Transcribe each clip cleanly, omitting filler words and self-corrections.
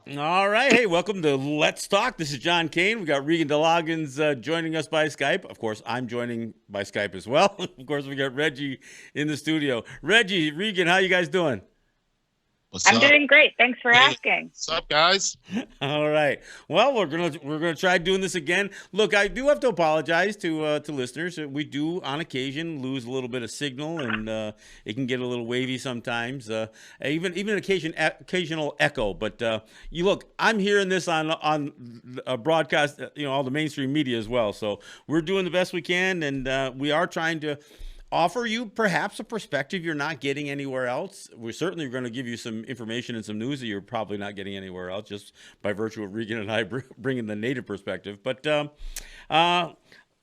All right. Hey, welcome to Let's Talk. This is John Kane. We got Regan DeLoggins joining us by Skype. Of course, I'm joining by Skype as well. Of course, we got Reggie in the studio. Reggie, Regan, how you guys doing? What's I'm up? doing great. Thanks for Hey, asking. what's up, guys? All right. Well, we're gonna try doing this again. Look, I do have to apologize to listeners. We do on occasion lose a little bit of signal, and it can get a little wavy sometimes. Even occasional echo. But you look, I'm hearing this on a broadcast, all the mainstream media as well. So we're doing the best we can, and we are trying to offer you perhaps a perspective you're not getting anywhere else. We're certainly going to give you some information and some news that you're probably not getting anywhere else, just by virtue of Regan and I bringing the native perspective. But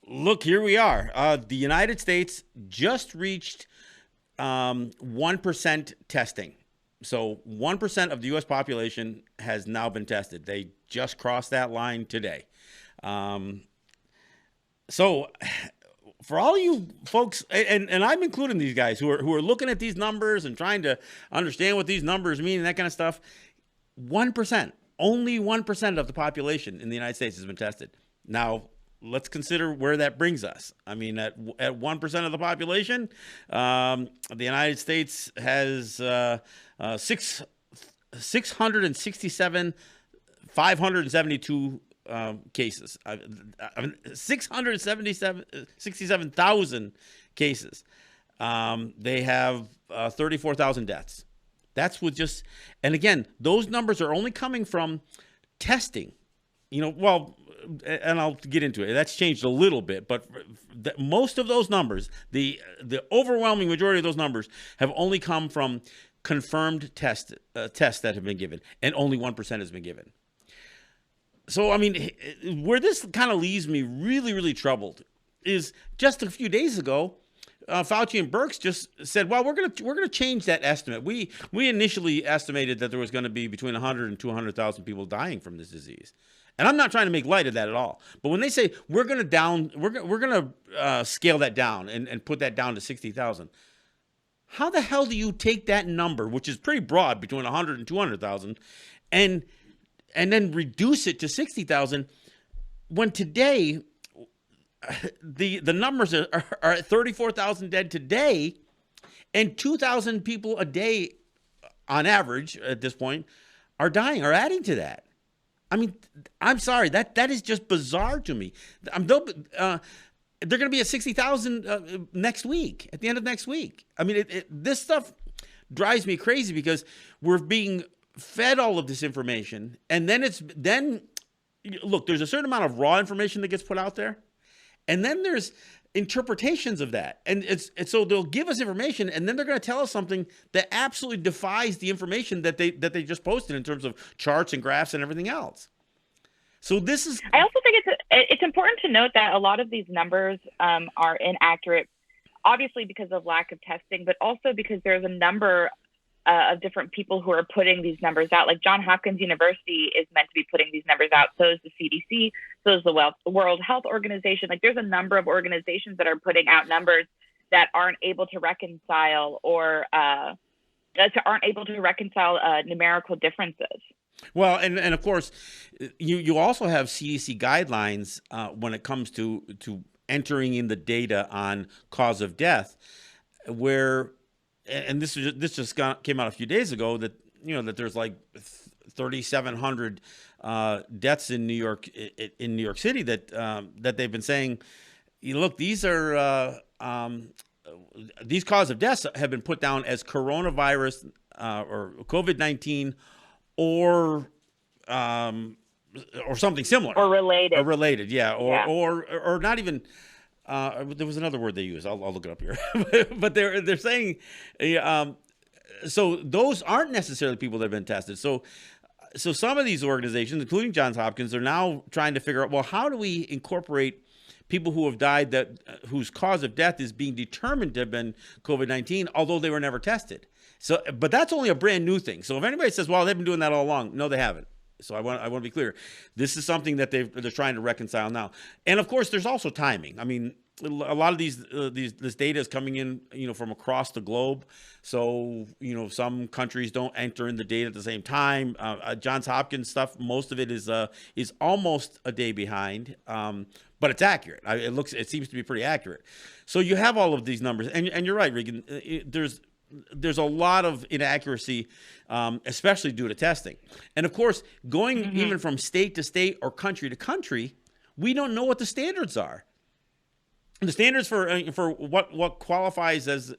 look, here we are. The United States just reached 1% testing. So 1% of the U.S. population has now been tested. They just crossed that line today. So for all you folks, and I'm including these guys who are looking at these numbers and trying to understand what these numbers mean and that kind of stuff, 1%, only 1% of the population in the United States has been tested. Now, let's consider where that brings us. I mean, at 1% of the population, the United States has 667, 572 cases. 67,000 cases. They have 34,000 deaths. That's with just, and again, those numbers are only coming from testing. Well, and I'll get into it. That's changed a little bit, but most of those numbers, the overwhelming majority of those numbers, have only come from confirmed tests that have been given, and only 1% has been given. So, I mean, where this kind of leaves me really, really troubled is just a few days ago, Fauci and Birx just said, "Well, we're gonna change that estimate. We initially estimated that there was going to be between 100 and 200,000 people dying from this disease." And I'm not trying to make light of that at all. But when they say we're going to scale that down and put that down to 60,000, how the hell do you take that number, which is pretty broad, between 100 and 200,000, and then reduce it to 60,000 when today the numbers are at 34,000 dead today, and 2,000 people a day on average at this point are dying, are adding to that. I mean, I'm sorry, that is just bizarre to me. They're going to be at 60,000 next week, at the end of next week. I mean, this stuff drives me crazy because we're being fed all of this information, and then look, there's a certain amount of raw information that gets put out there, and then there's interpretations of that, and so they'll give us information, and then they're going to tell us something that absolutely defies the information that they just posted in terms of charts and graphs and everything else. So this is. I also think it's important to note that a lot of these numbers are inaccurate, obviously because of lack of testing, but also because there's a number of different people who are putting these numbers out. Like Johns Hopkins University is meant to be putting these numbers out. So is the CDC. So is the World Health Organization. Like there's a number of organizations that are putting out numbers that aren't able to reconcile numerical differences. Well, and of course, you also have CDC guidelines when it comes to entering in the data on cause of death, where. And this just came out a few days ago that that there's like 3,700 deaths in New York City that they've been saying, look, these cause of deaths have been put down as coronavirus or COVID-19 or something similar or related, yeah, or not even. There was another word they use. I'll look it up here. But they're saying, so those aren't necessarily people that have been tested. So some of these organizations, including Johns Hopkins, are now trying to figure out, well, how do we incorporate people who have died whose cause of death is being determined to have been COVID-19, although they were never tested. So, but that's only a brand new thing. So if anybody says, well, they've been doing that all along, no, they haven't. So I want to be clear. This is something that they're trying to reconcile now. And of course, there's also timing. I mean, a lot of this data is coming in, from across the globe. So, some countries don't enter in the data at the same time. Johns Hopkins stuff, most of it is almost a day behind, but it's accurate. It seems to be pretty accurate. So you have all of these numbers, and you're right, Regan. There's a lot of inaccuracy, especially due to testing. And of course, going even from state to state or country to country, we don't know what the standards are. The standards for what qualifies as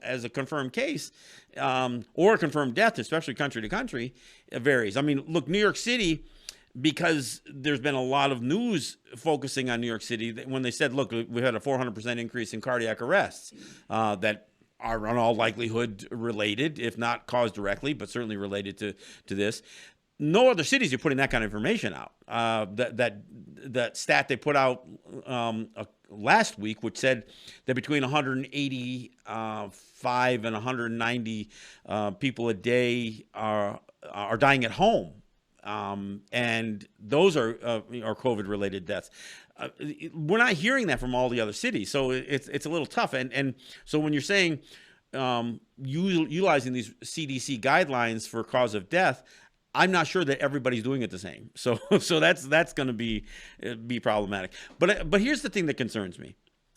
as a confirmed case or a confirmed death, especially country to country, varies. I mean, look, New York City, because there's been a lot of news focusing on New York City when they said, look, we had a 400% increase in cardiac arrests that are in all likelihood related, if not caused directly, but certainly related to this. No other cities are putting that kind of information out. That stat they put out last week, which said that between 185 and 190 people a day are dying at home, and those are COVID-related deaths. We're not hearing that from all the other cities, so it's a little tough. And so when you're saying utilizing these CDC guidelines for cause of death, I'm not sure that everybody's doing it the same. So that's going to be problematic. But here's the thing that concerns me.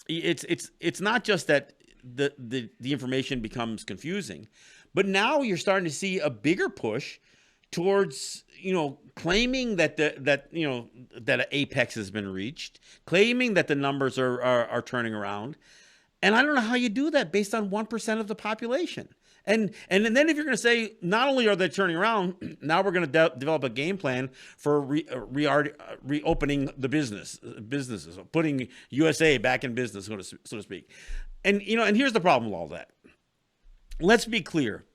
It's not just that the information becomes confusing, but now you're starting to see a bigger push towards claiming that that an apex has been reached, claiming that the numbers are turning around, and I don't know how you do that based on 1% of the population. And then if you're going to say not only are they turning around, now we're going to develop a game plan for reopening the businesses, putting USA back in business, so to speak. And and here's the problem with all that. Let's be clear.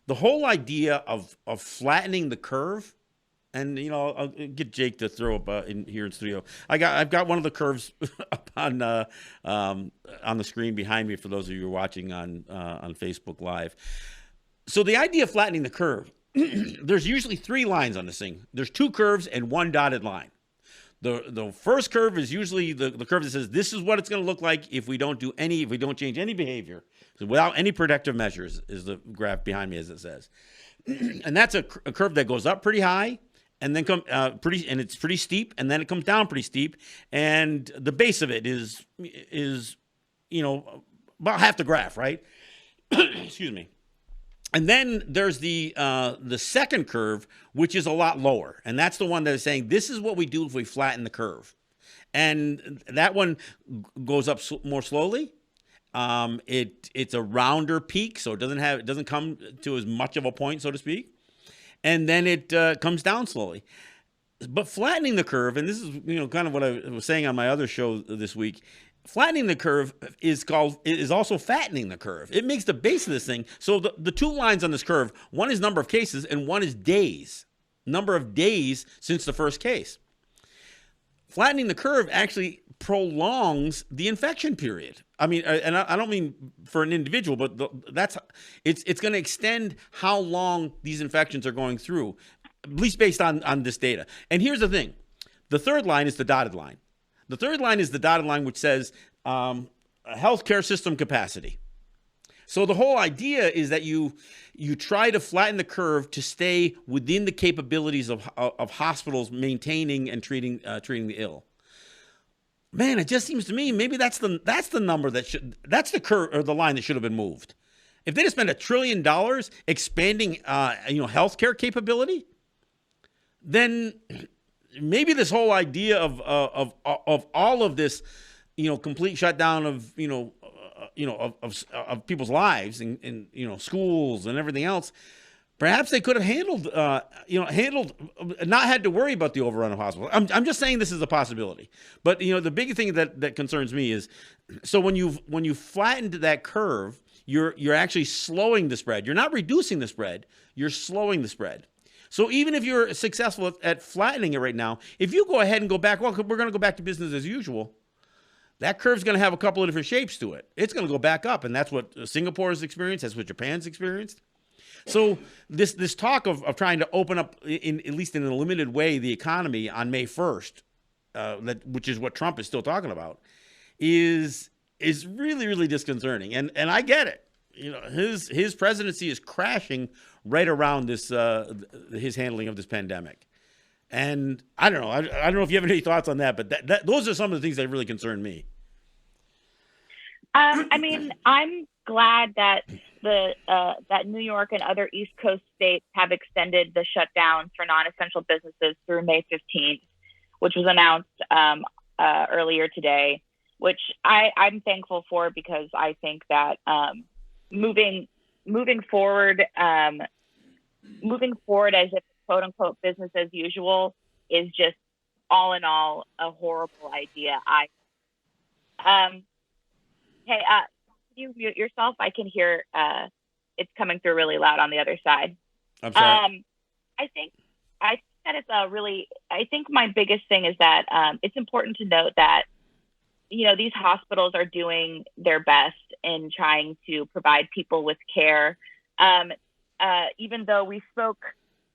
The whole idea of flattening the curve, and I'll get Jake to throw up in here in studio. I've got one of the curves up on the screen behind me for those of you who are watching on Facebook Live. So the idea of flattening the curve, there's usually 3 lines on this thing. There's 2 curves and 1 dotted line. The first curve is usually the curve that says this is what it's going to look like if we don't change any behavior. So without any protective measures is the graph behind me, as it says. And that's a curve that goes up pretty high and then it's pretty steep, and then it comes down pretty steep, and the base of it is about half the graph, right? Excuse me. And then there's the second curve, which is a lot lower, and that's the one that is saying this is what we do if we flatten the curve, and that one goes up more slowly. It's a rounder peak, so it doesn't come to as much of a point, so to speak, and then it comes down slowly. But flattening the curve, and this is kind of what I was saying on my other show this week. Flattening the curve is also fattening the curve. It makes the base of this thing. So the 2 lines on this curve, one is number of cases and one is days, number of days since the first case. Flattening the curve actually prolongs the infection period. I mean, and I don't mean for an individual, but it's going to extend how long these infections are going through, at least based on this data. And here's the thing. The third line is the dotted line. The third line is the dotted line, which says healthcare system capacity. So the whole idea is that you try to flatten the curve to stay within the capabilities of hospitals maintaining and treating the ill. Man, it just seems to me maybe that's the number that's the curve or the line that should have been moved. If they just spent $1 trillion expanding healthcare capability, then maybe this whole idea of all of this, complete shutdown of people's lives and schools and everything else, perhaps they could have handled not had to worry about the overrun of hospitals. I'm just saying this is a possibility. But the big thing that concerns me is, so when you flattened that curve, you're actually slowing the spread. You're not reducing the spread. You're slowing the spread. So even if you're successful at flattening it right now, if you go ahead and go back, well, we're going to go back to business as usual, that curve's going to have a couple of different shapes to it. It's going to go back up, and that's what Singapore has experienced. That's what Japan's experienced. So this talk of trying to open up, at least in a limited way, the economy on May 1st, which is what Trump is still talking about, is really, really disconcerting. And I get it. You know, his presidency is crashing right around this his handling of this pandemic. And I don't know. I don't know if you have any thoughts on that, but those are some of the things that really concern me. I mean, I'm glad that that New York and other East Coast states have extended the shutdowns for non-essential businesses through May 15th, which was announced earlier today, which I'm thankful for, because I think that moving forward as if quote unquote business as usual is just all in all a horrible idea. Hey, you mute yourself? I can hear it's coming through really loud on the other side. I'm sorry. I think that it's I think my biggest thing is that it's important to note that, you know, these hospitals are doing their best in trying to provide people with care. Even though we spoke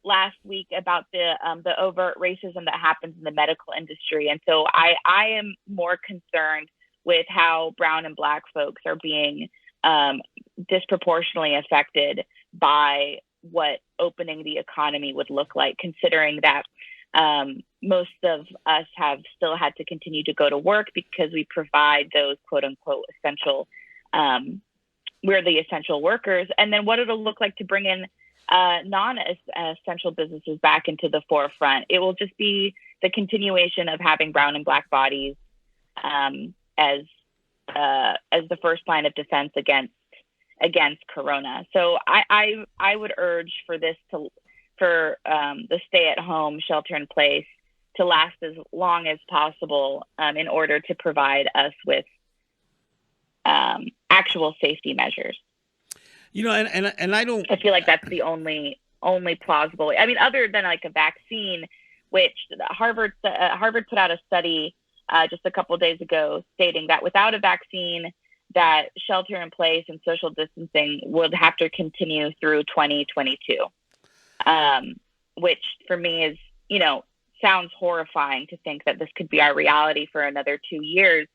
last week about the overt racism that happens in the medical industry. And so I am more concerned with how brown and black folks are being disproportionately affected by what opening the economy would look like, considering that most of us have still had to continue to go to work because we provide those quote unquote essential, we're the essential workers. And then what it'll look like to bring in non-essential businesses back into the forefront. It will just be the continuation of having brown and black bodies as the first line of defense against Corona. So I would urge for this for the stay-at-home, shelter-in-place to last as long as possible in order to provide us with actual safety measures. You know, and I don't. I feel like that's the only plausible. I mean, other than like a vaccine, which Harvard put out a study just a couple of days ago stating that without a vaccine, that shelter in place and social distancing would have to continue through 2022, which for me is, you know, sounds horrifying to think that this could be our reality for another 2 years.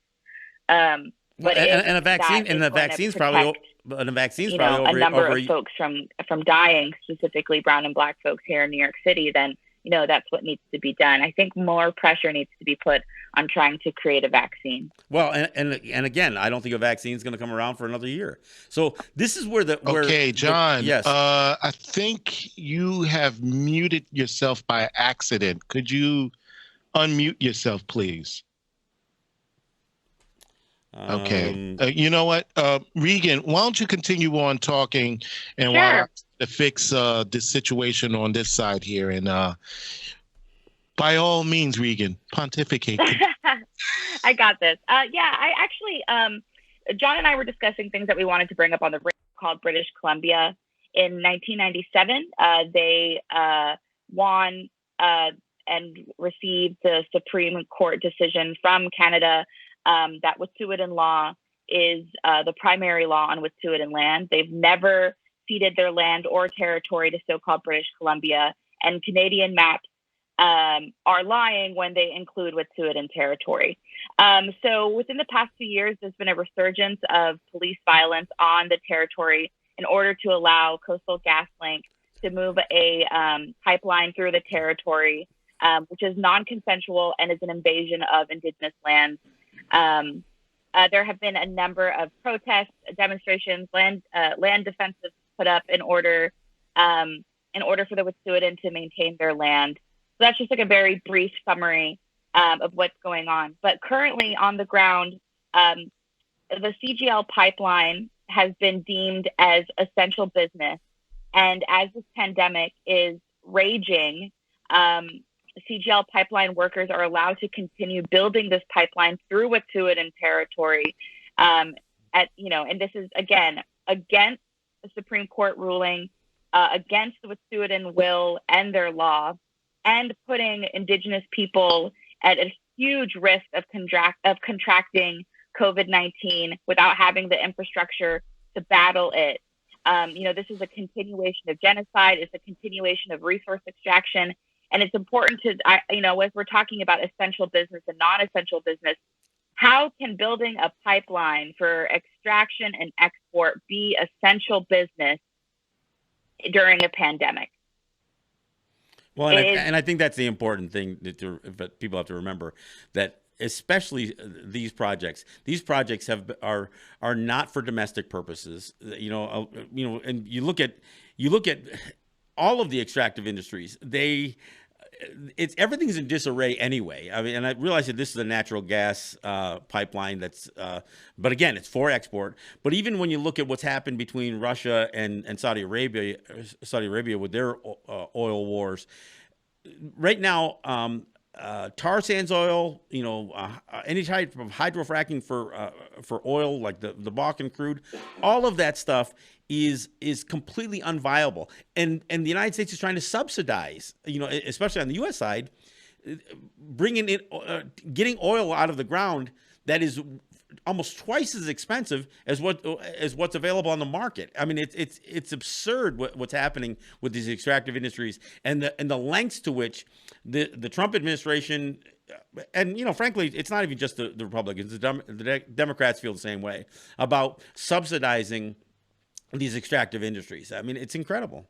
But a vaccine's probably over a number of folks from dying, specifically brown and black folks here in New York City, then, you know, that's what needs to be done. I think more pressure needs to be put on trying to create a vaccine. Well, and again, I don't think a vaccine is going to come around for another year. So this is where John. Yes. I think you have muted yourself by accident. Could you unmute yourself, please? Okay. You know what, Regan, why don't you continue on talking, and sure. while I fix this situation on this side here, and by all means, Regan, pontificate. I got this. Yeah, I actually, John and I were discussing things that we wanted to bring up on the radio called British Columbia. In 1997, they won and received the Supreme Court decision from Canada that Wet'suwet'en law is the primary law on Wet'suwet'en land. They've never ceded their land or territory to so-called British Columbia, and Canadian maps are lying when they include Wet'suwet'en territory. So within the past few years, there's been a resurgence of police violence on the territory in order to allow Coastal GasLink to move a pipeline through the territory, which is non-consensual and is an invasion of Indigenous lands. There have been a number of protests, demonstrations, land defenses put up in order for the Wet'suwet'en to maintain their land. So that's just like a very brief summary of what's going on. But currently on the ground, the CGL pipeline has been deemed as essential business. And as this pandemic is raging, CGL pipeline workers are allowed to continue building this pipeline through Wet'suwet'en territory. And this is, again, against the Supreme Court ruling, against the Wet'suwet'en will and their law, and putting Indigenous people at a huge risk of contracting COVID-19 without having the infrastructure to battle it. This is a continuation of genocide. It's a continuation of resource extraction. And it's important to, as we're talking about essential business and non-essential business, How can building a pipeline for extraction and export be essential business during a pandemic? Well, and I think that's the important thing that people have to remember, that especially these projects are not for domestic purposes. And you look at all of the extractive industries. Everything's in disarray anyway. I mean, and I realize that this is a natural gas pipeline but again, it's for export. But even when you look at what's happened between Russia and Saudi Arabia with their oil wars, right now, tar sands oil, any type of hydrofracking for oil, like the Bakken crude, all of that stuff is completely unviable. And the United States is trying to subsidize, especially on the U.S. side, getting oil out of the ground that is almost twice as expensive as what's available on the market. I mean, it's absurd what's happening with these extractive industries and the lengths to which the Trump administration, and frankly, it's not even just the Republicans. The Democrats feel the same way about subsidizing these extractive industries. I mean, it's incredible.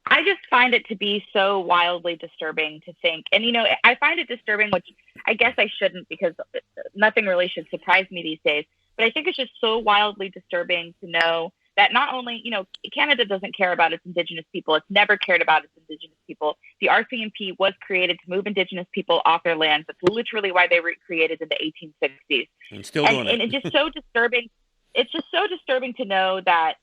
I just find it to be so wildly disturbing to think. And, I find it disturbing, which I guess I shouldn't, because nothing really should surprise me these days. But I think it's just so wildly disturbing to know that not only, Canada doesn't care about its Indigenous people. It's never cared about its Indigenous people. The RCMP was created to move Indigenous people off their lands. That's literally why they were created in the 1860s. And still doing it. And it's just so disturbing. It's just so disturbing to know that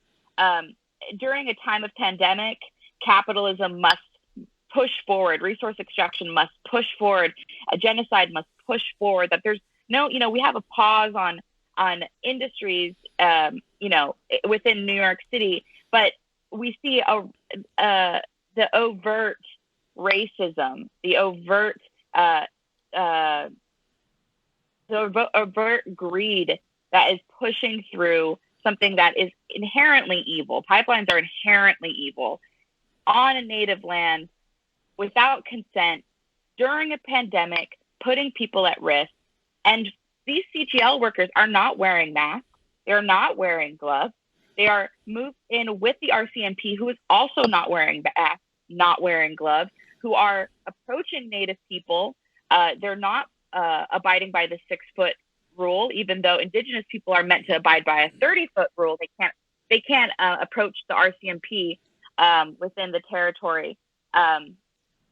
during a time of pandemic, capitalism must push forward, resource extraction must push forward, a genocide must push forward, that there's no, we have a pause on industries, within New York City, but we see the overt racism, the overt greed that is pushing through something that is inherently evil. Pipelines are inherently evil on a native land without consent during a pandemic, putting people at risk. And these CGL workers are not wearing masks. They're not wearing gloves. They are moved in with the RCMP, who is also not wearing masks, not wearing gloves, who are approaching Native people. They're not abiding by the 6-foot rule, even though Indigenous people are meant to abide by a 30-foot rule. They can't approach the RCMP within the territory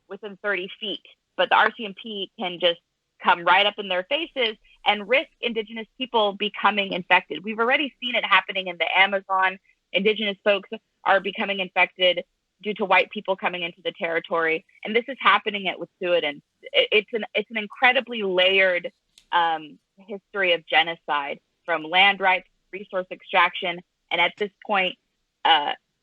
within 30 feet. But the RCMP can just come right up in their faces and risk Indigenous people becoming infected. We've already seen it happening in the Amazon. Indigenous folks are becoming infected due to white people coming into the territory. And this is happening at Wet'suwet'en. It's an incredibly layered history of genocide, from land rights, resource extraction, and at this point,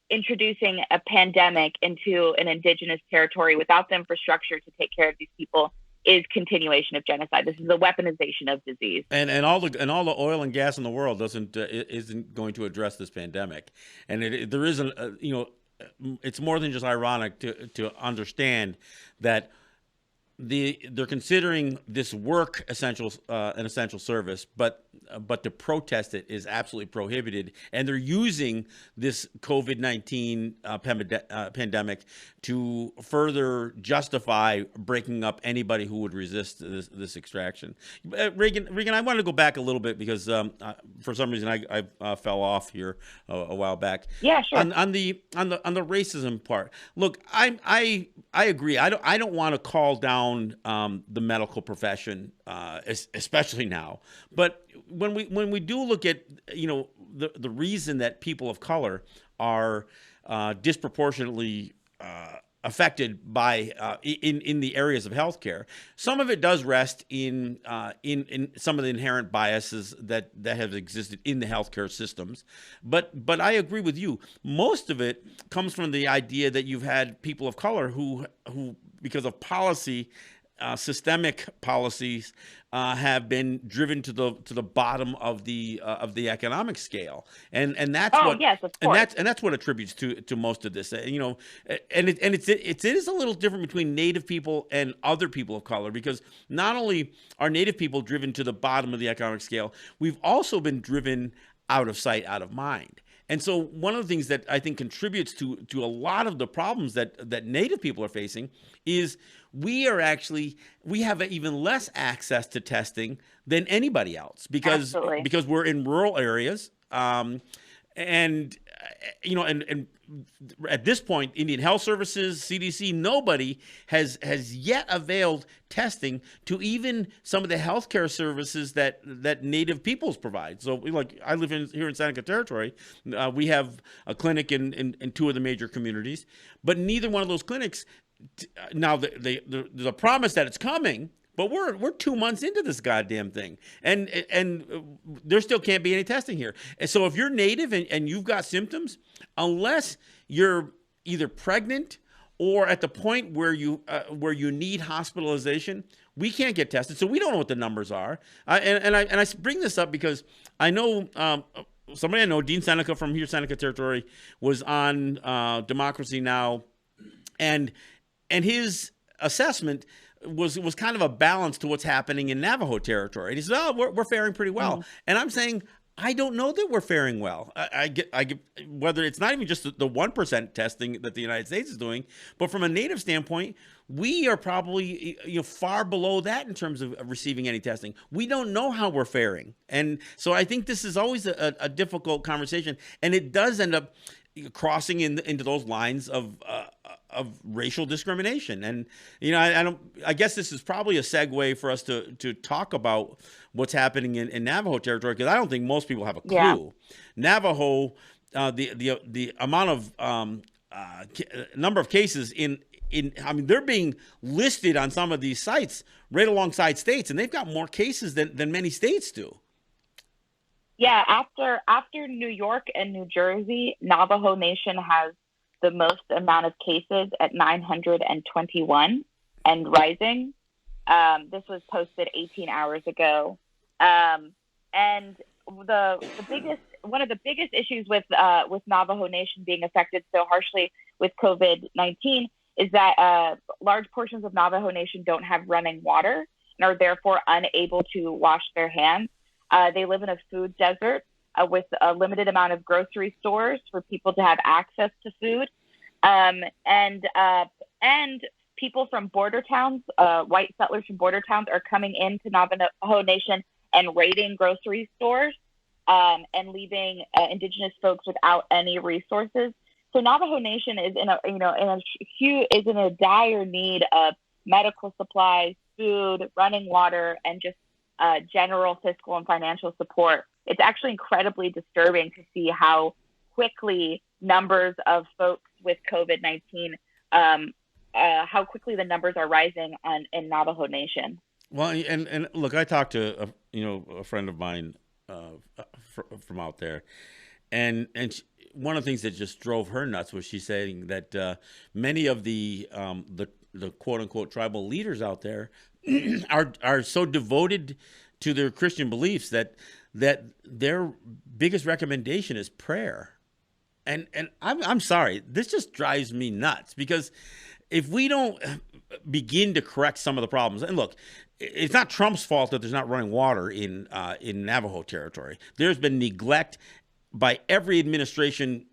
introducing a pandemic into an Indigenous territory without the infrastructure to take care of these people is continuation of genocide. This is the weaponization of disease. And all the oil and gas in the world isn't going to address this pandemic. And there isn't, it's more than just ironic to understand that they're considering this work an essential service, but to protest it is absolutely prohibited, and they're using this COVID-19 pandemic to further justify breaking up anybody who would resist this extraction. Regan, I wanted to go back a little bit because for some reason I fell off here a while back. Yeah, sure. On the racism part, look, I agree. I don't want to call down the medical profession, especially now. But when we do look at the reason that people of color are disproportionately affected by in the areas of healthcare, some of it does rest in some of the inherent biases that have existed in the healthcare systems. But I agree with you. Most of it comes from the idea that you've had people of color who because of policy systemic policies have been driven to the bottom of the economic scale, and that's yes, of course. and that's what attributes to most of this. You know, and it is a little different between Native people and other people of color, because not only are Native people driven to the bottom of the economic scale, we've also been driven out of sight, out of mind. And so one of the things that I think contributes to a lot of the problems that Native people are facing is we have even less access to testing than anybody else, because we're in rural areas. And at this point, Indian Health Services, CDC, nobody has yet availed testing to even some of the healthcare services that Native peoples provide. So, like, I live here in Seneca Territory. We have a clinic in two of the major communities, but neither one of those clinics. Now, there's a promise that it's coming. But we're 2 months into this goddamn thing, and there still can't be any testing here. And so if you're Native and you've got symptoms, unless you're either pregnant or at the point where you need hospitalization, we can't get tested. So we don't know what the numbers are. And I bring this up because I know somebody I know, Dean Seneca from here, Seneca Territory, was on Democracy Now, and his assessment was kind of a balance to what's happening in Navajo territory. And he said, "Oh, we're faring pretty well." And I'm saying, I don't know that we're faring well. I get whether it's not even just the 1% testing that the United States is doing, but from a Native standpoint, we are probably far below that in terms of receiving any testing. We don't know how we're faring, and so I think this is always a difficult conversation, and it does end up crossing into those lines of racial discrimination. And I guess this is probably a segue for us to talk about what's happening in Navajo territory, because I don't think most people have a clue. Yeah. Navajo, the amount of number of cases they're being listed on some of these sites right alongside states, and they've got more cases than many states do. Yeah, after New York and New Jersey, Navajo Nation has the most amount of cases at 921 and rising. This was posted 18 hours ago. And one of the biggest issues with Navajo Nation being affected so harshly with COVID-19 is that large portions of Navajo Nation don't have running water and are therefore unable to wash their hands. They live in a food desert with a limited amount of grocery stores for people to have access to food. And people from border towns, white settlers from border towns, are coming into Navajo Nation and raiding grocery stores and leaving indigenous folks without any resources. So Navajo Nation is in a dire need of medical supplies, food, running water, and just general fiscal and financial support. It's actually incredibly disturbing to see how quickly numbers of folks with COVID-19, how quickly the numbers are rising in Navajo Nation. Well, and look, I talked to a friend of mine from out there, and one of the things that just drove her nuts was she saying that many of the quote unquote tribal leaders out there are so devoted to their Christian beliefs that their biggest recommendation is prayer. And I'm sorry, this just drives me nuts, because if we don't begin to correct some of the problems, and look, it's not Trump's fault that there's not running water in Navajo territory. There's been neglect by every administration,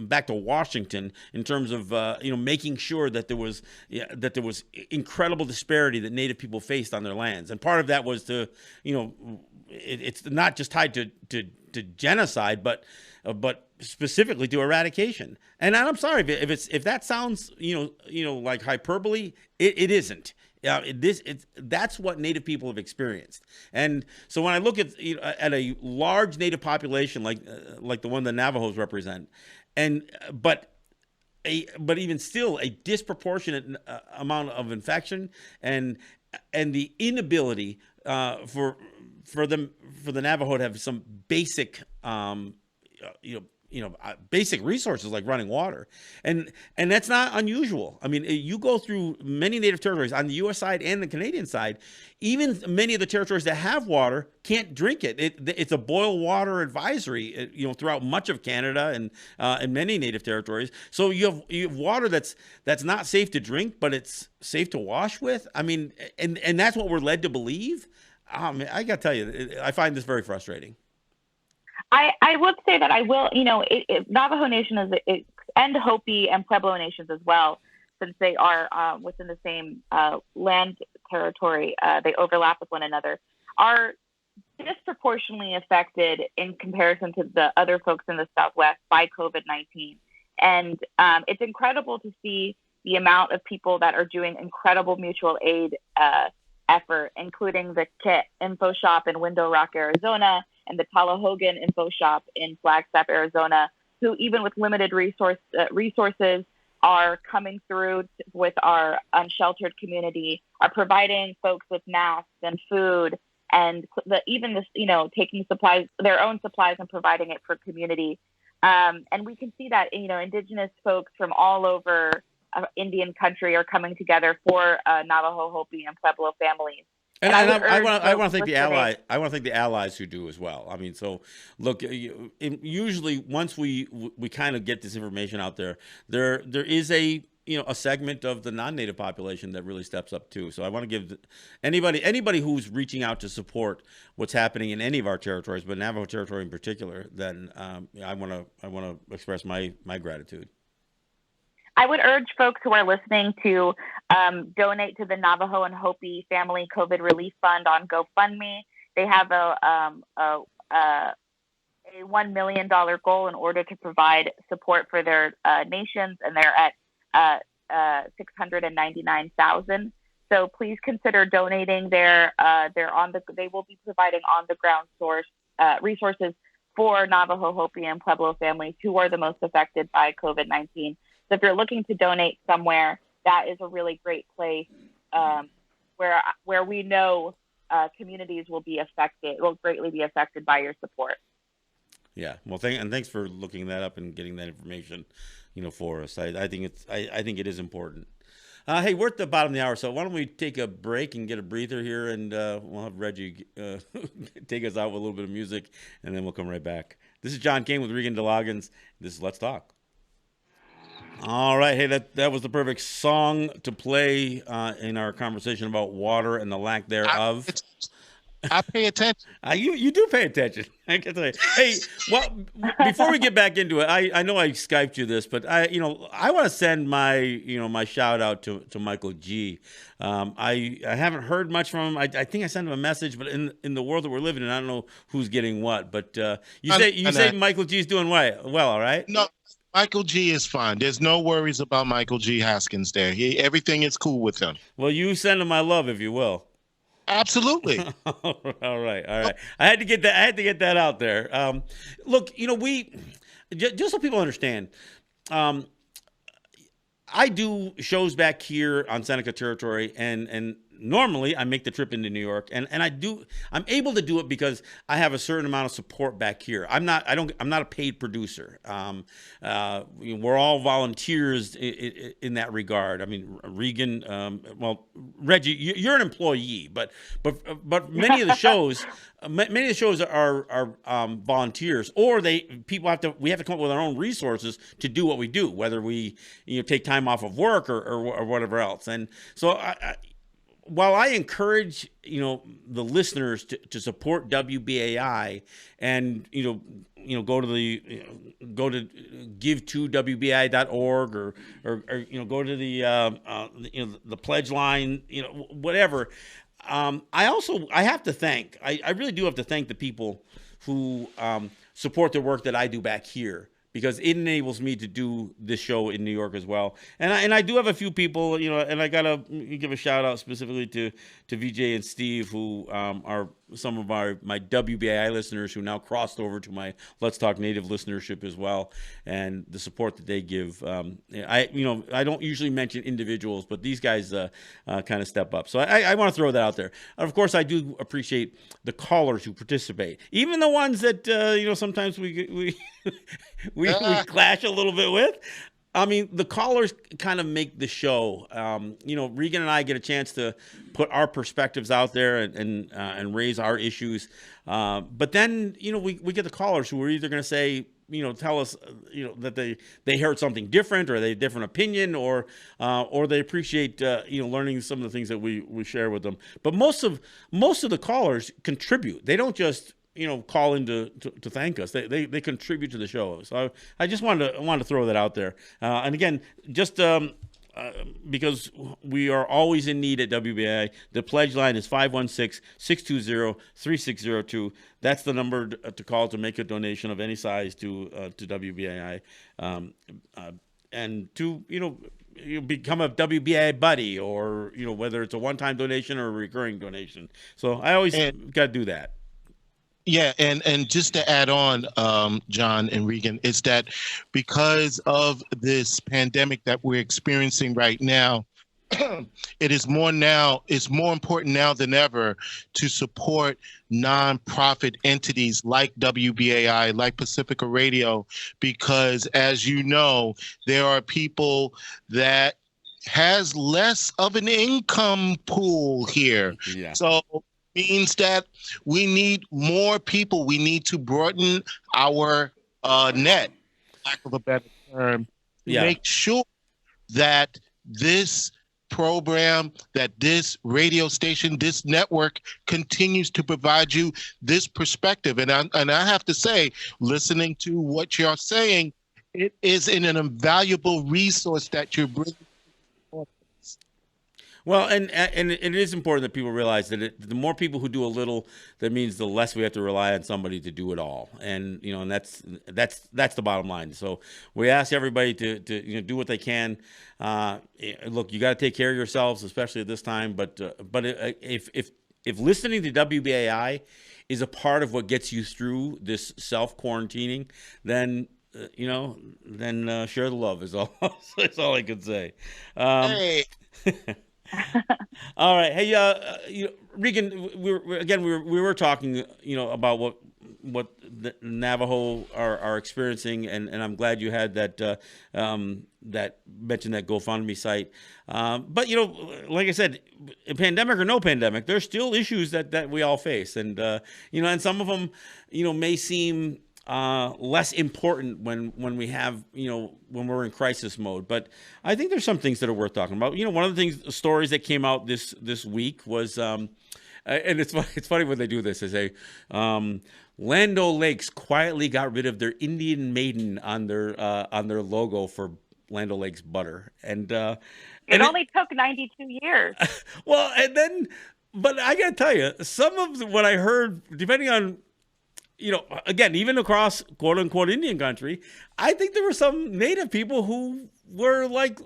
back to Washington, in terms of making sure that there was incredible disparity that Native people faced on their lands, and part of that was to it's not just tied to genocide, but specifically to eradication. And I'm sorry if that sounds like hyperbole, it isn't. That's what Native people have experienced. And so when I look at at a large Native population like the one the Navajos represent, but even still a disproportionate amount of infection and the inability for the Navajo to have some basic basic resources like running water, and that's not unusual. I mean, you go through many native territories on the U.S. side and the Canadian side. Even many of the territories that have water can't drink it. It's a boil water advisory, throughout much of Canada and many native territories. So you have water that's not safe to drink, but it's safe to wash with. I mean, and that's what we're led to believe. I got to tell you, I find this very frustrating. I would say that I will, Navajo Nation and Hopi and Pueblo nations as well, since they are within the same land territory, they overlap with one another, are disproportionately affected in comparison to the other folks in the Southwest by COVID-19. And it's incredible to see the amount of people that are doing incredible mutual aid effort, including the KIT Info Shop in Window Rock, Arizona, and the Talahogan Info Shop in Flagstaff, Arizona, who even with limited resources are coming through with our unsheltered community, are providing folks with masks and food, and taking supplies, their own supplies, and providing it for community. And we can see that, Indigenous folks from all over Indian country are coming together for Navajo, Hopi, and Pueblo families. And I want to thank the ally. I want to thank the allies who do as well. I mean, so look, usually once we kind of get this information out there is a segment of the non-native population that really steps up too. So I want to give anybody who's reaching out to support what's happening in any of our territories, but Navajo territory in particular, then I want to express my gratitude. I would urge folks who are listening to donate to the Navajo and Hopi Family COVID Relief Fund on GoFundMe. They have a $1 million goal in order to provide support for their nations, and they're at 699,000. So please consider donating. They will be providing on the ground resources for Navajo, Hopi, and Pueblo families who are the most affected by COVID-19. So if you're looking to donate somewhere, that is a really great place where we know communities will greatly be affected by your support. Yeah, well, thanks for looking that up and getting that information, for us. I think it is important. Hey, we're at the bottom of the hour, so why don't we take a break and get a breather here, and we'll have Reggie take us out with a little bit of music, and then we'll come right back. This is John Kane with Regan DeLoggins. This is Let's Talk. All right. Hey, that was the perfect song to play in our conversation about water and the lack thereof. I pay attention. You do pay attention. I can tell you. Hey, well, before we get back into it, I know I Skyped you this, but I want to send my my shout out to Michael G. I haven't heard much from him. I think I sent him a message, but in the world that we're living in, I don't know who's getting what. But you say Michael G's doing well, all right? No. Michael G is fine. There's no worries about Michael G. Haskins there. Everything is cool with him. Well, you send him my love, if you will. Absolutely. All right. I had to get that out there. Look, just so people understand, I do shows back here on Seneca territory, and normally I make the trip into New York, and I'm able to do it because I have a certain amount of support back here. I'm not a paid producer. We're all volunteers in that regard. I mean, Regan, Reggie, you're an employee, but many of the shows are volunteers, or we have to come up with our own resources to do what we do, whether we take time off of work or whatever else. And so while I encourage the listeners to support WBAI and go to give2wbai.org or go to the pledge line, whatever. I have to thank. I really do have to thank the people who support the work that I do back here, because it enables me to do this show in New York as well. And I do have a few people, and I gotta give a shout out specifically to VJ and Steve, who are some of my WBAI listeners who now crossed over to my Let's Talk Native listenership as well, and the support that they give. I don't usually mention individuals, but these guys kind of step up. So I want to throw that out there. And of course, I do appreciate the callers who participate, even the ones that sometimes we clash a little bit with. I mean, the callers kind of make the show. Regan and I get a chance to put our perspectives out there and raise our issues. But then, we get the callers who are either going to say, tell us, that they heard something different, or they have a different opinion, or they appreciate, learning some of the things that we share with them. But most of the callers contribute. They don't just call in to thank us. They contribute to the show. So I just wanted to throw that out there. And again, just because we are always in need at WBAI, the pledge line is 516-620-3602. That's the number to call to make a donation of any size to WBAI, and to you become a WBAI buddy, or whether it's a one-time donation or a recurring donation. So I always got to do that. Yeah, and just to add on, John and Regan, is that because of this pandemic that we're experiencing right now, it's more important now than ever to support nonprofit entities like WBAI, like Pacifica Radio, because as you know, there are people that has less of an income pool here. Yeah. So means that we need more people. We need to broaden our net, lack of a better term, to make sure that this program, that this radio station, this network continues to provide you this perspective. And I have to say, listening to what you're saying, it is an invaluable resource that you're bringing. Well, and it is important that people realize that the more people who do a little, that means the less we have to rely on somebody to do it all. And and that's the bottom line. So we ask everybody to do what they can. Look, you got to take care of yourselves, especially at this time. But if listening to WBAI is a part of what gets you through this self-quarantining, then share the love is all. That's all I can say. Hey. All right. Hey, Regan, we were talking, about what the Navajo are experiencing, and I'm glad you had that that mentioned that GoFundMe site. But like I said, pandemic or no pandemic, there's still issues that we all face, and and some of them, may seem less important when we have, when we're in crisis mode. But I think there's some things that are worth talking about. One of the stories that came out this week was, and it's funny when they do this, they say, Land O'Lakes quietly got rid of their Indian maiden on their logo for Land O'Lakes butter. And it only took 92 years. Well, but I got to tell you, some of what I heard, depending on, again, even across quote unquote Indian country, I think there were some Native people who were like,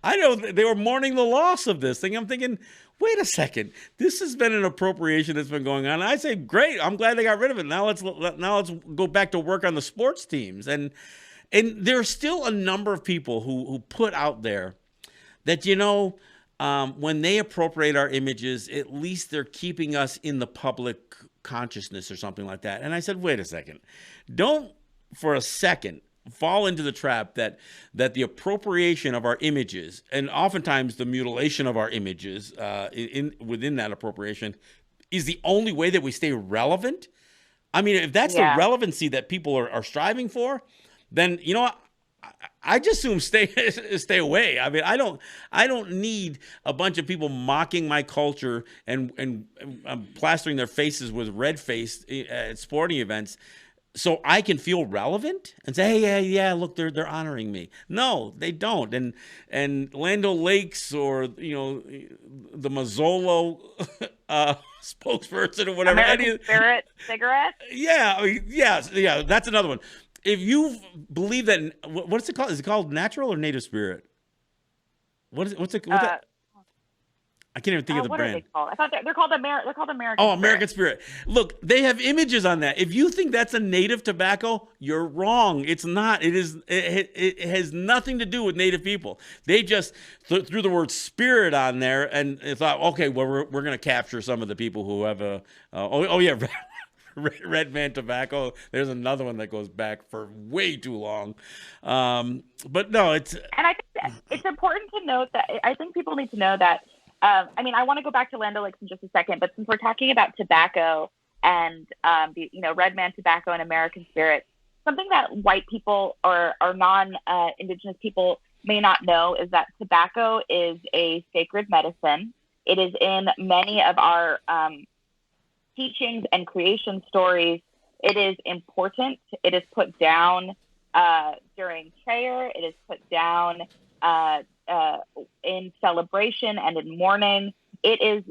I know they were mourning the loss of this thing. I'm thinking, wait a second, this has been an appropriation that's been going on. I say, great, I'm glad they got rid of it. Now let's go back to work on the sports teams. And there's still a number of people who put out there that, when they appropriate our images, at least they're keeping us in the public consciousness or something like that. And I said, wait a second, don't for a second fall into the trap that the appropriation of our images, and oftentimes the mutilation of our images within that appropriation, is the only way that we stay relevant. I mean, if that's the relevancy that people are striving for, then I just assume stay away. I mean, I don't need a bunch of people mocking my culture and plastering their faces with red face at sporting events, so I can feel relevant and say, hey, yeah, look, they're honoring me. No, they don't. And Land O'Lakes or the Mazzolo spokesperson or whatever. American Spirit cigarette. Yeah, that's another one. If you believe that, what's it called? Is it called natural or native spirit? What's it? I can't even think of the what brand. are they called? I thought they're called They're called American. Oh, American Spirit. Look, they have images on that. If you think that's a native tobacco, you're wrong. It's not. It is. It has nothing to do with native people. They just threw the word spirit on there and thought, okay, well, we're going to capture some of the people who have a. Yeah. Red Man Tobacco. There's another one that goes back for way too long. But no, it's. And I think it's important to note that I think people need to know that. I want to go back to Land O'Lakes in just a second, but since we're talking about tobacco and Red Man Tobacco and American Spirit, something that white people or non-Indigenous people may not know is that tobacco is a sacred medicine. It is in many of our teachings and creation stories. It is important. It is put down during prayer. It is put down in celebration and in mourning. It is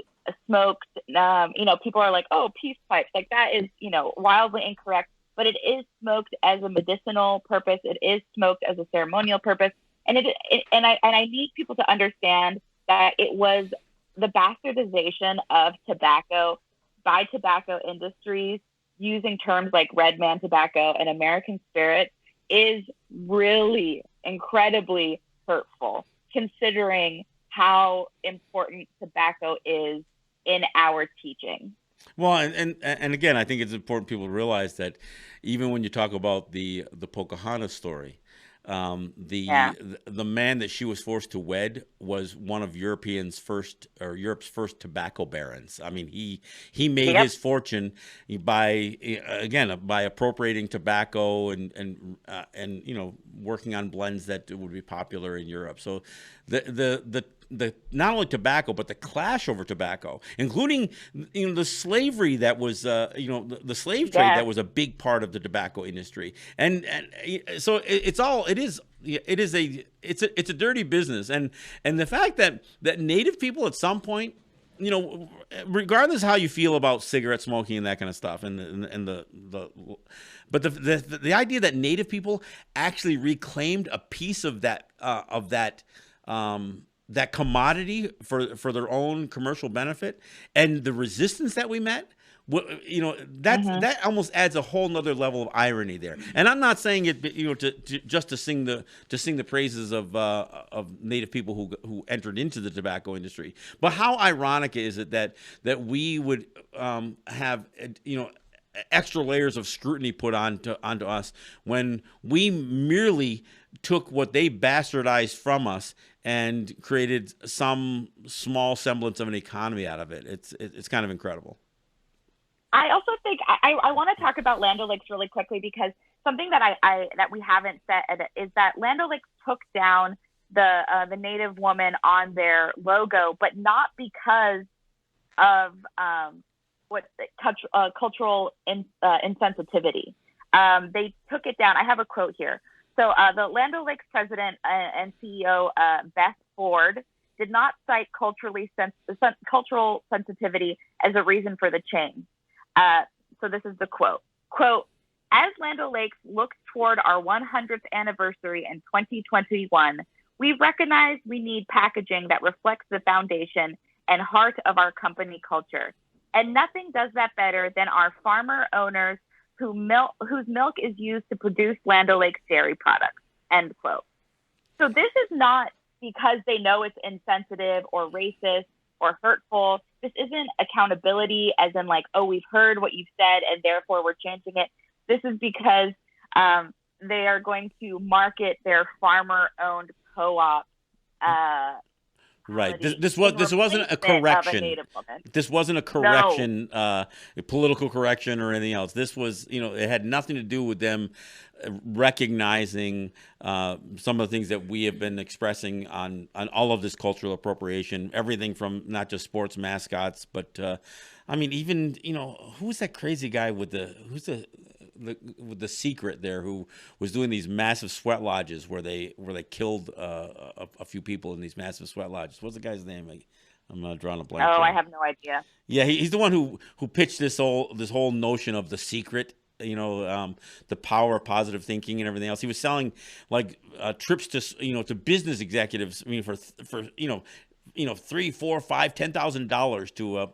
smoked. People are like, "Oh, peace pipes." Like that is, wildly incorrect. But it is smoked as a medicinal purpose. It is smoked as a ceremonial purpose. And I need people to understand that it was the bastardization of tobacco by tobacco industries using terms like Red Man Tobacco and American Spirit is really incredibly hurtful, considering how important tobacco is in our teaching. Well, and again, I think it's important people to realize that even when you talk about the Pocahontas story, the man that she was forced to wed was one of Europe's first tobacco barons. I mean, he made his fortune by appropriating tobacco and working on blends that would be popular in Europe. So the not only tobacco, but the clash over tobacco, including the slavery that was the slave trade that was a big part of the tobacco industry, and so it's a dirty business, and the fact that native people at some point, regardless how you feel about cigarette smoking and that kind of stuff, but the idea that native people actually reclaimed a piece of that that commodity for their own commercial benefit, and the resistance that we met, that almost adds a whole nother level of irony there. And I'm not saying it, to sing the praises of native people who entered into the tobacco industry. But how ironic is it that we would have extra layers of scrutiny put onto us when we merely took what they bastardized from us and created some small semblance of an economy out of it. It's kind of incredible. I also think I want to talk about Land O'Lakes really quickly, because something that that we haven't said is that Land O'Lakes took down the Native woman on their logo, but not because of cultural insensitivity. They took it down. I have a quote here. So the Land O'Lakes president and CEO, Beth Ford, did not cite cultural sensitivity as a reason for the change. So this is the quote. Quote, "As Land O'Lakes looks toward our 100th anniversary in 2021, we recognize we need packaging that reflects the foundation and heart of our company culture. And nothing does that better than our farmer owners whose milk is used to produce Land O'Lakes dairy products," end quote. So this is not because they know it's insensitive or racist or hurtful. This isn't accountability as in like, oh, we've heard what you've said and therefore we're changing it. This is because they are going to market their farmer-owned co-op. Right. This wasn't a correction. This wasn't a correction, a political correction or anything else. This was, it had nothing to do with them recognizing some of the things that we have been expressing on all of this cultural appropriation, everything from not just sports mascots, but even who's that crazy guy with the secret there who was doing these massive sweat lodges where they killed a few people in these massive sweat lodges. What's the guy's name? I'm not drawing a blank. Oh, I have no idea. Yeah, he's the one who pitched this whole notion of the secret. The power of positive thinking and everything else. He was selling like trips to business executives. I mean, for $3, $4, $5, $10,000 to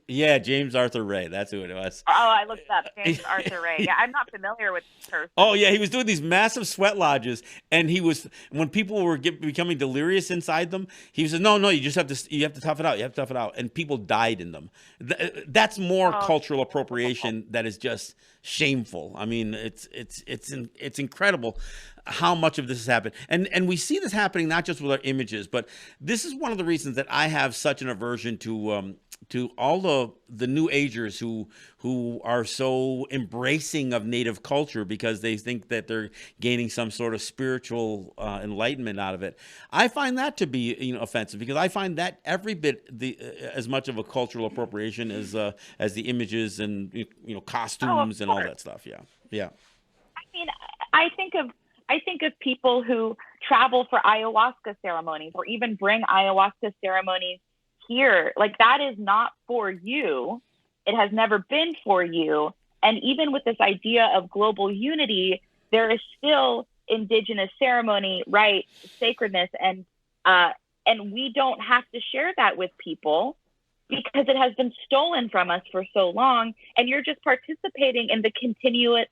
yeah, James Arthur Ray. That's who it was. Oh, I looked up James Arthur Ray. Yeah, I'm not familiar with this person. Oh yeah, he was doing these massive sweat lodges, and when people were becoming delirious inside them, he said, "No, you have to tough it out. You have to tough it out," and people died in them. That's more cultural appropriation that is just shameful. I mean, it's incredible how much of this has happened, and we see this happening not just with our images, but this is one of the reasons that I have such an aversion to all the new agers who are so embracing of Native culture because they think that they're gaining some sort of spiritual enlightenment out of it. I find that to be offensive because I find that every bit as much of a cultural appropriation as the images and costumes and all that stuff. Yeah. I mean, I think of people who travel for ayahuasca ceremonies or even bring ayahuasca ceremonies here. Like, that is not for you. It has never been for you. And even with this idea of global unity, there is still indigenous ceremony, right, sacredness, and we don't have to share that with people because it has been stolen from us for so long. And you're just participating in the continuous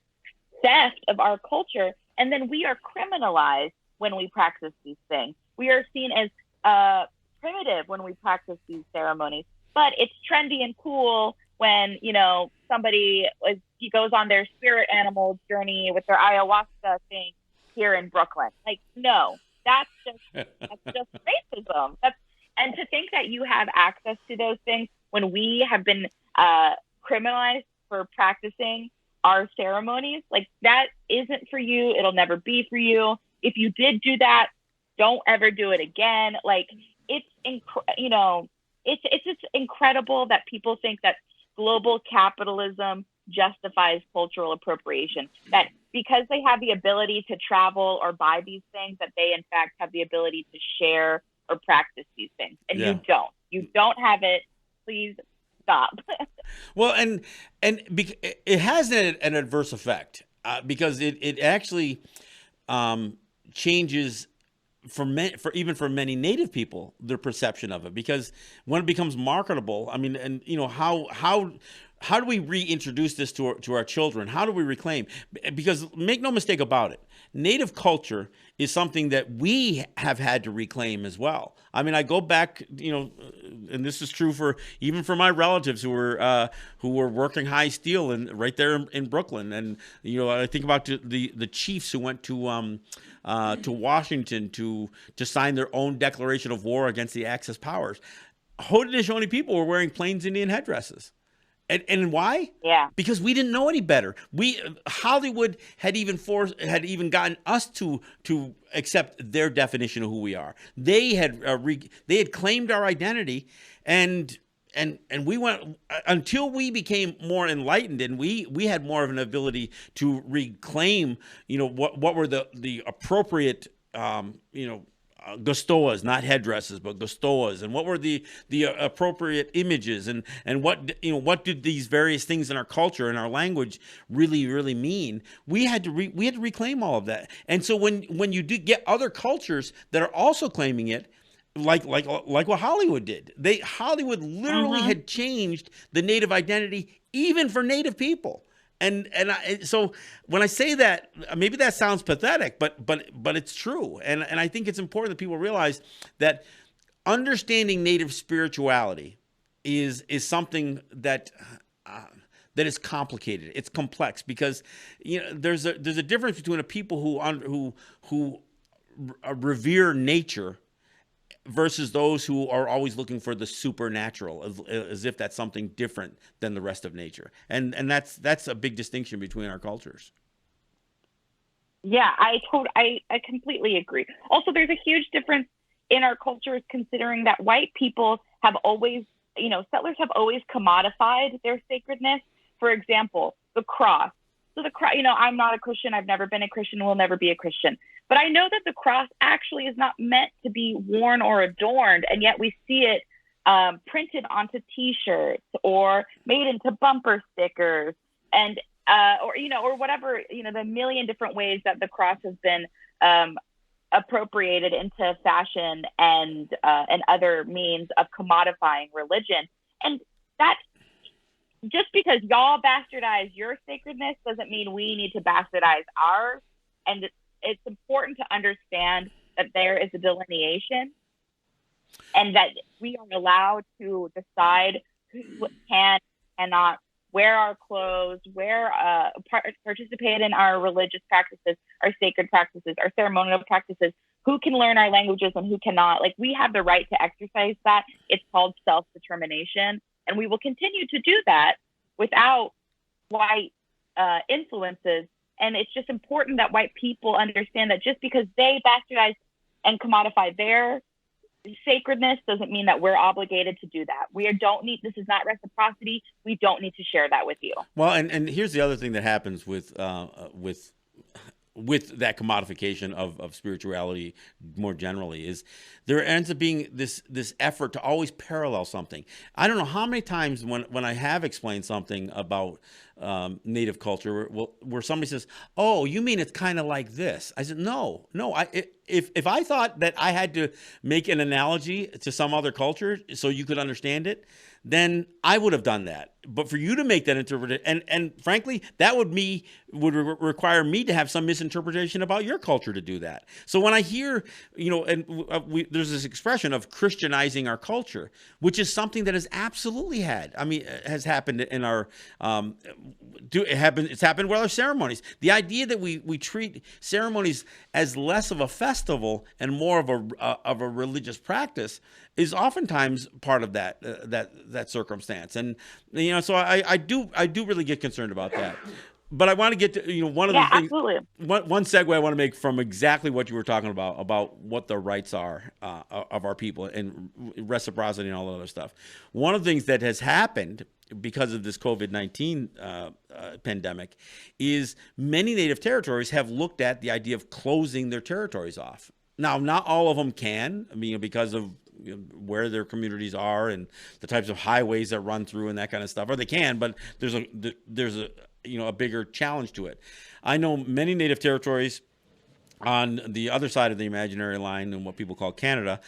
theft of our culture. And then we are criminalized when we practice these things. We are seen as primitive when we practice these ceremonies, but it's trendy and cool when somebody goes on their spirit animal journey with their ayahuasca thing here in Brooklyn. Like, no, that's just racism. And to think that you have access to those things when we have been criminalized for practicing our ceremonies, like, that isn't for you. It'll never be for you. If you did do that, don't ever do it again. Like, it's just incredible that people think that global capitalism justifies cultural appropriation, that because they have the ability to travel or buy these things, that they in fact have the ability to share or practice these things. And you don't have it. Please stop. Well, and it has an adverse effect because it actually changes for many Native people their perception of it, because when it becomes marketable, I mean, and how do we reintroduce this to our children? How do we reclaim? Because make no mistake about it, Native culture is something that we have had to reclaim as well. I mean, I go back, and this is true for my relatives who were working high steel and right there in Brooklyn, and I think about the chiefs who went to Washington to sign their own declaration of war against the Axis powers. Haudenosaunee people were wearing Plains Indian headdresses. And why? Yeah. Because we didn't know any better. Hollywood had even gotten us to accept their definition of who we are. They had claimed our identity, and we went until we became more enlightened, and we had more of an ability to reclaim, what were the appropriate, Gostoas, not headdresses, but Gostoas, and what were the appropriate images, and what did these various things in our culture and our language really mean? We had to reclaim all of that. And so when you do get other cultures that are also claiming it, like what Hollywood did, Hollywood literally had changed the Native identity even for Native people. So when I say that, maybe that sounds pathetic, but it's true. And I think it's important that people realize that understanding Native spirituality is something that is complicated. It's complex because there's a difference between a people who revere nature versus those who are always looking for the supernatural, as if that's something different than the rest of nature. And that's a big distinction between our cultures. Yeah, I completely agree. Also, there's a huge difference in our cultures, considering that white people have always, settlers have always commodified their sacredness. For example, the cross. So the cross, I'm not a Christian. I've never been a Christian. Will never be a Christian. But I know that the cross actually is not meant to be worn or adorned, and yet we see it printed onto T-shirts or made into bumper stickers, and or whatever, the million different ways that the cross has been appropriated into fashion and other means of commodifying religion. And that, just because y'all bastardize your sacredness doesn't mean we need to bastardize ours. And it's important to understand that there is a delineation and that we are allowed to decide who can, cannot wear our clothes, participate in our religious practices, our sacred practices, our ceremonial practices, who can learn our languages and who cannot. Like, we have the right to exercise that. It's called self-determination. And we will continue to do that without white influences. And it's just important that white people understand that just because they bastardize and commodify their sacredness doesn't mean that we're obligated to do that. This is not reciprocity. We don't need to share that with you. Well, and here's the other thing that happens with that commodification of spirituality more generally is there ends up being this effort to always parallel something. I don't know how many times when I have explained something about Native culture where somebody says, "Oh, you mean it's kind of like this?" I said, "No. If I thought that I had to make an analogy to some other culture so you could understand it, then I would have done that. But for you to make that interpretation, and frankly, that would require me to have some misinterpretation about your culture to do that. So when I hear, there's this expression of Christianizing our culture, which is something that has absolutely has happened in our, it's happened with our ceremonies. The idea that we treat ceremonies as less of a festival and more of a religious practice is oftentimes part of that circumstance. And so I do really get concerned about that. But I want to get to one of the things. Absolutely. One segue I want to make from exactly what you were talking about what the rights are of our people and reciprocity and all that other stuff. One of the things that has happened because of this COVID-19 pandemic is many Native territories have looked at the idea of closing their territories off. Now, not all of them can, because of where their communities are and the types of highways that run through and that kind of stuff, or they can, but there's a bigger challenge to it. I know many Native territories on the other side of the imaginary line in what people call Canada.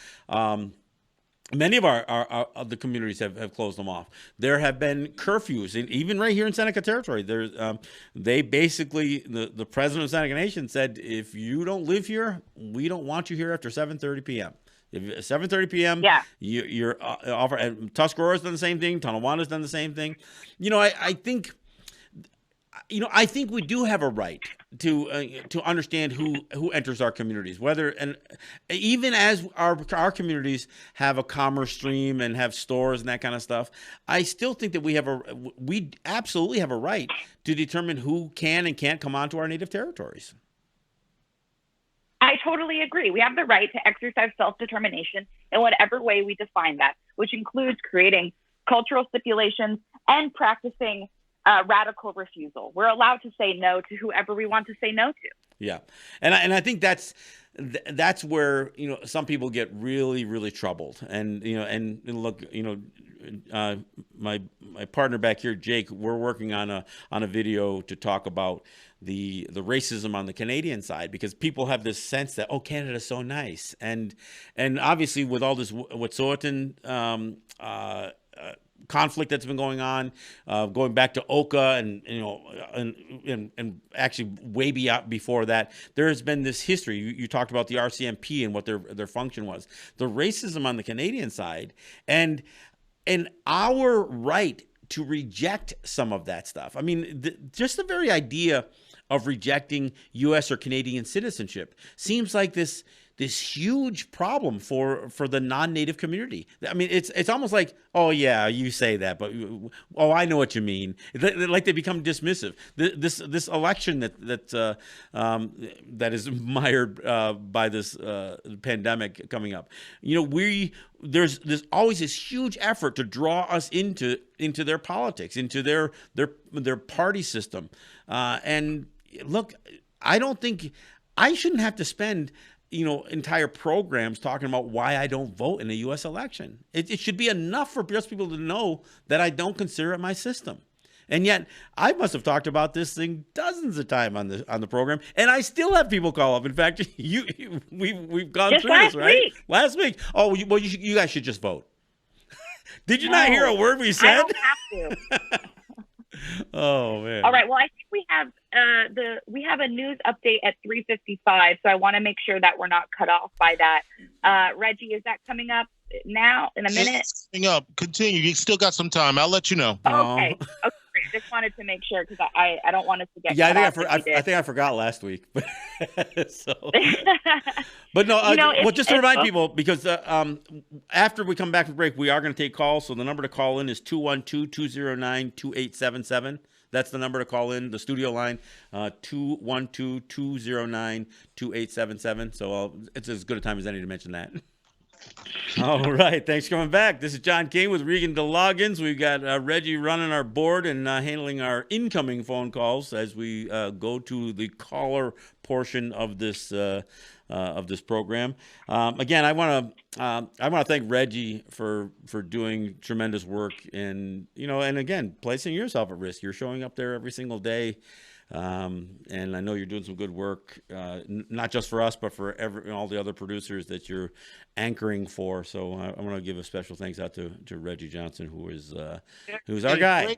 Many of our the communities have closed them off. There have been curfews, and even right here in Seneca Territory, they basically, the president of Seneca Nation said, if you don't live here, we don't want you here after 7:30 p.m. If 7:30 p.m. Yeah. You're offered. And Tuscarora's done the same thing. Tonawana's done the same thing. I think we do have a right to understand who enters our communities, and even as our communities have a commerce stream and have stores and that kind of stuff. I still think that we absolutely have a right to determine who can and can't come onto our native territories. I totally agree. We have the right to exercise self-determination in whatever way we define that, which includes creating cultural stipulations and practicing radical refusal. We're allowed to say no to whoever we want to say no to. Yeah, and I think that's where some people get really, really troubled. And look, my partner back here, Jake, we're working on a video to talk about the racism on the Canadian side, because people have this sense that, oh, Canada's so nice, and obviously with all this Wet'suwet'en conflict that's been going on, going back to Oka and actually way before that, there has been this history. You talked about the RCMP and what their function was. The racism on the Canadian side and our right to reject some of that stuff. Just the very idea of rejecting U.S. or Canadian citizenship seems like this huge problem for the non-native community. It's almost like, oh yeah, you say that, but oh, I know what you mean. Like they become dismissive. This election that is mired by this pandemic coming up. There's always this huge effort to draw us into their politics, into their party system. And look, I don't think I shouldn't have to spend entire programs talking about why I don't vote in a U.S. election. It should be enough for just people to know that I don't consider it my system. And yet, I must have talked about this thing dozens of times on the program, and I still have people call up. In fact, we've gone Just through this, right? week. Last week. Oh, well, you guys should just vote. Did you No, not hear a word we I said? don't have to. Oh man! All right. Well, I think we have a news update at 3:55, so I want to make sure that we're not cut off by that. Reggie, is that coming up now in a minute? It's coming up. Continue. You still got some time. I'll let you know. Okay. Okay. Great. Just wanted to make sure because I don't want us to get. Yeah, cut I off think I forgot last week. So, if but no. Well, just to remind if- people, because after we come back from break, we are going to take calls. So the number to call in is 212-209-2877. That's the number to call in, the studio line, 212-209-2877. So it's as good a time as any to mention that. All right. Thanks for coming back. This is John Kane with Regan DeLoggins. We've got Reggie running our board and handling our incoming phone calls as we go to the caller portion of this program. Again, I want to thank Reggie for doing tremendous work and again, placing yourself at risk. You're showing up there every single day. And I know you're doing some good work, not just for us, but for all the other producers that you're anchoring for. So I want to give a special thanks out to Reggie Johnson, who's our guy.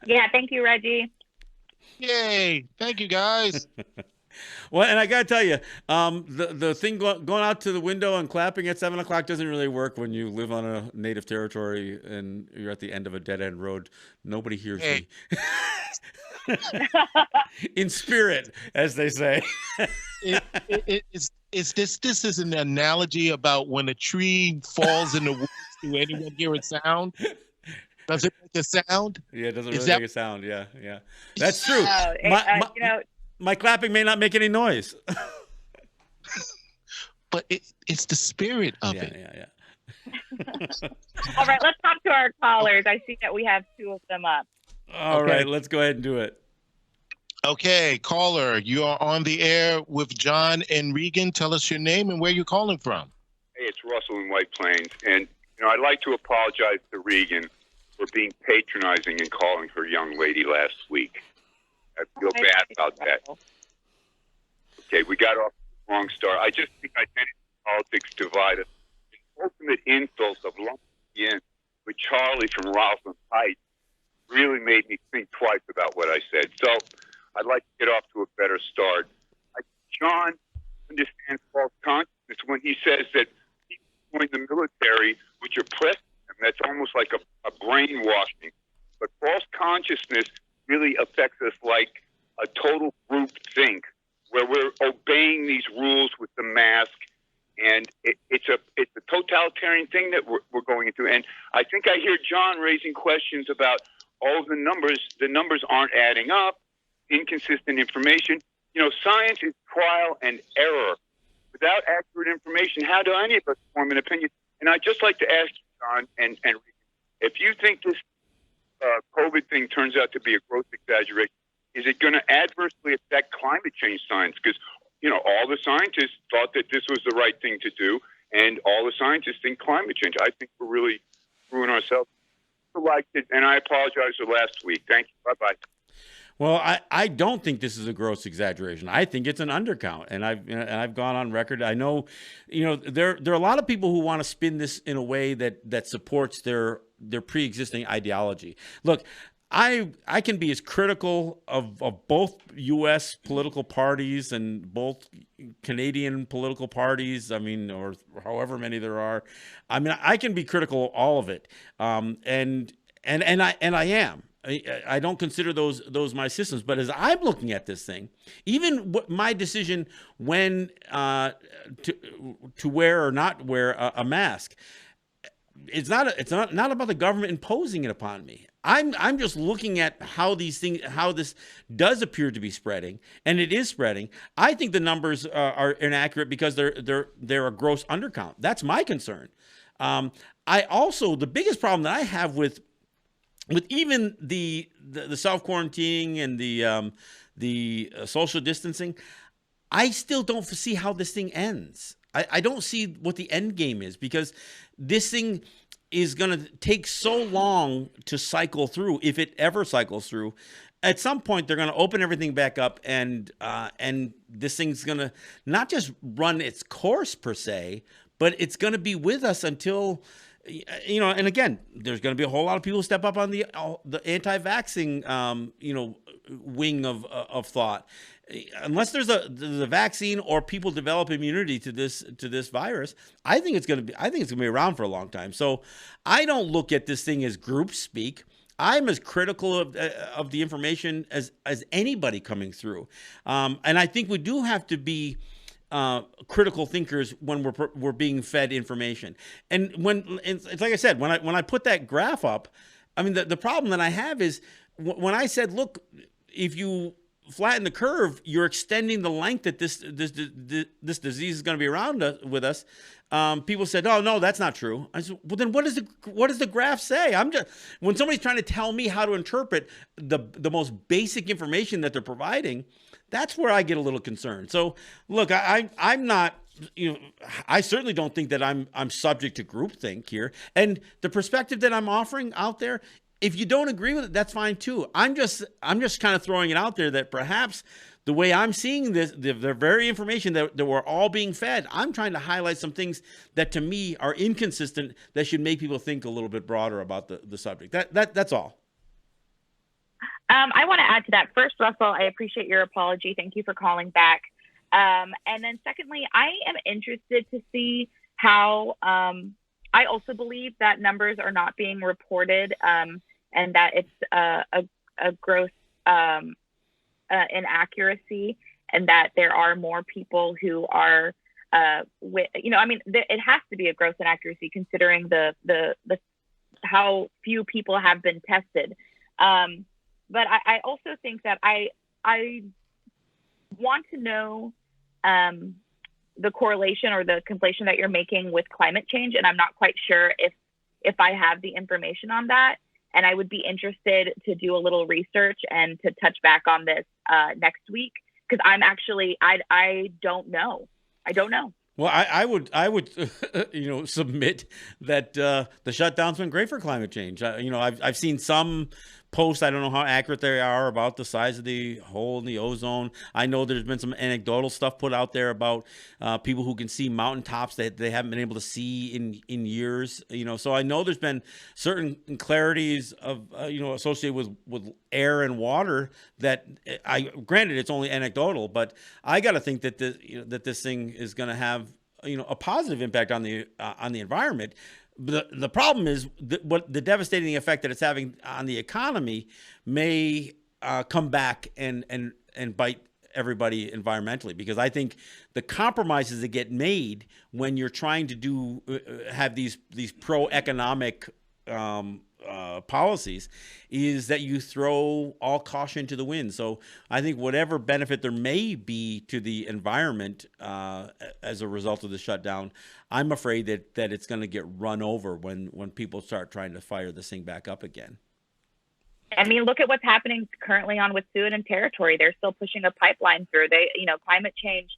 Yeah. Thank you, Reggie. Yay. Thank you, guys. Well, and I got to tell you, the thing going out to the window and clapping at 7 o'clock doesn't really work when you live on a native territory and you're at the end of a dead end road. Nobody hears me. In spirit, as they say. This is an analogy about when a tree falls in the woods. Do anyone hear a sound? Does it make a sound? Yeah, it doesn't really make a sound. Yeah. That's true. My clapping may not make any noise. But it's the spirit of it. Yeah. All right, let's talk to our callers. I see that we have two of them up. All right, let's go ahead and do it. Okay, caller, you are on the air with John and Regan. Tell us your name and where you're calling from. Hey, it's Russell in White Plains. And, I'd like to apologize to Regan for being patronizing and calling her young lady last week. I feel bad about that. Okay, we got off the wrong start. I just think identity politics divide us. The ultimate insult of lumping in with Charlie from Roslyn Heights really made me think twice about what I said. So I'd like to get off to a better start. John understands false consciousness when he says that people join the military, which are pressing them. That's almost like a brainwashing. But false consciousness really affects us like a total group think, where we're obeying these rules with the mask. And it's a totalitarian thing that we're going into. And I think I hear John raising questions about all the numbers. The numbers aren't adding up, inconsistent information. Science is trial and error. Without accurate information, how do any of us form an opinion? And I'd just like to ask you, John, and if you think this COVID thing turns out to be a gross exaggeration, is it going to adversely affect climate change science? Because all the scientists thought that this was the right thing to do, and all the scientists think climate change. I think we're really screwing ourselves. And I apologize for last week. Thank you. Bye-bye. Well, I don't think this is a gross exaggeration. I think it's an undercount, and I've gone on record. I know, there are a lot of people who want to spin this in a way that supports their pre-existing ideology. Look, I can be as critical of both U.S. political parties and both Canadian political parties. I mean, or however many there are. I mean, I can be critical of all of it, and I am. I don't consider those my systems. But as I'm looking at this thing, even my decision when to wear or not wear a mask, it's not about the government imposing it upon me. I'm just looking at how this does appear to be spreading, and it is spreading. I think the numbers are inaccurate because they're a gross undercount. That's my concern. The biggest problem that I have with even the self-quarantining and the social distancing, I still don't see how this thing ends. I don't see what the end game is, because this thing, is going to take so long to cycle through, if it ever cycles through. At some point, they're going to open everything back up, and this thing's going to not just run its course per se, but it's going to be with us until, and again, there's going to be a whole lot of people who step up on the anti-vaxxing, wing of thought. Unless there's a vaccine or people develop immunity to this virus, I think it's going to be around for a long time. So I don't look at this thing as group speak. I'm as critical of the information as anybody coming through, and I think we do have to be critical thinkers when we're being fed information. And it's like I said, when I put that graph up, I mean the problem that I have is when I said, look, if you flatten the curve, you're extending the length that this disease is going to be around with us. People said, "Oh no, that's not true." I said, "Well, then what does the graph say?" When somebody's trying to tell me how to interpret the most basic information that they're providing, that's where I get a little concerned. So, look, I'm not. I certainly don't think that I'm subject to groupthink here, and the perspective that I'm offering out there. If you don't agree with it, that's fine too. I'm just kind of throwing it out there that perhaps the way I'm seeing this, the very information that we're all being fed, I'm trying to highlight some things that to me are inconsistent that should make people think a little bit broader about the subject. That's all. I want to add to that. First, Russell, I appreciate your apology. Thank you for calling back. And then secondly, I am interested to see how I also believe that numbers are not being reported and that it's a gross inaccuracy, and that there are more people who are, it has to be a gross inaccuracy considering the how few people have been tested. But I also think that I want to know the correlation or the conflation that you're making with climate change, and I'm not quite sure if I have the information on that. And I would be interested to do a little research and to touch back on this next week, because I don't know. I don't know. Well, I would submit that the shutdown's been great for climate change. I've seen some posts, I don't know how accurate they are, about the size of the hole in the ozone. I know there's been some anecdotal stuff put out there about people who can see mountaintops that they haven't been able to see in years. So I know there's been certain clarities of associated with air and water that granted it's only anecdotal, but I got to think that that this thing is going to have a positive impact on the environment. The problem is what the devastating effect that it's having on the economy may come back and bite everybody environmentally, because I think the compromises that get made when you're trying to have these pro-economic policies is that you throw all caution to the wind. So I think whatever benefit there may be to the environment as a result of the shutdown, I'm afraid that it's going to get run over when people start trying to fire this thing back up again. I mean, look at what's happening currently on Wet'suwet'en and Territory. They're still pushing a pipeline through. Climate change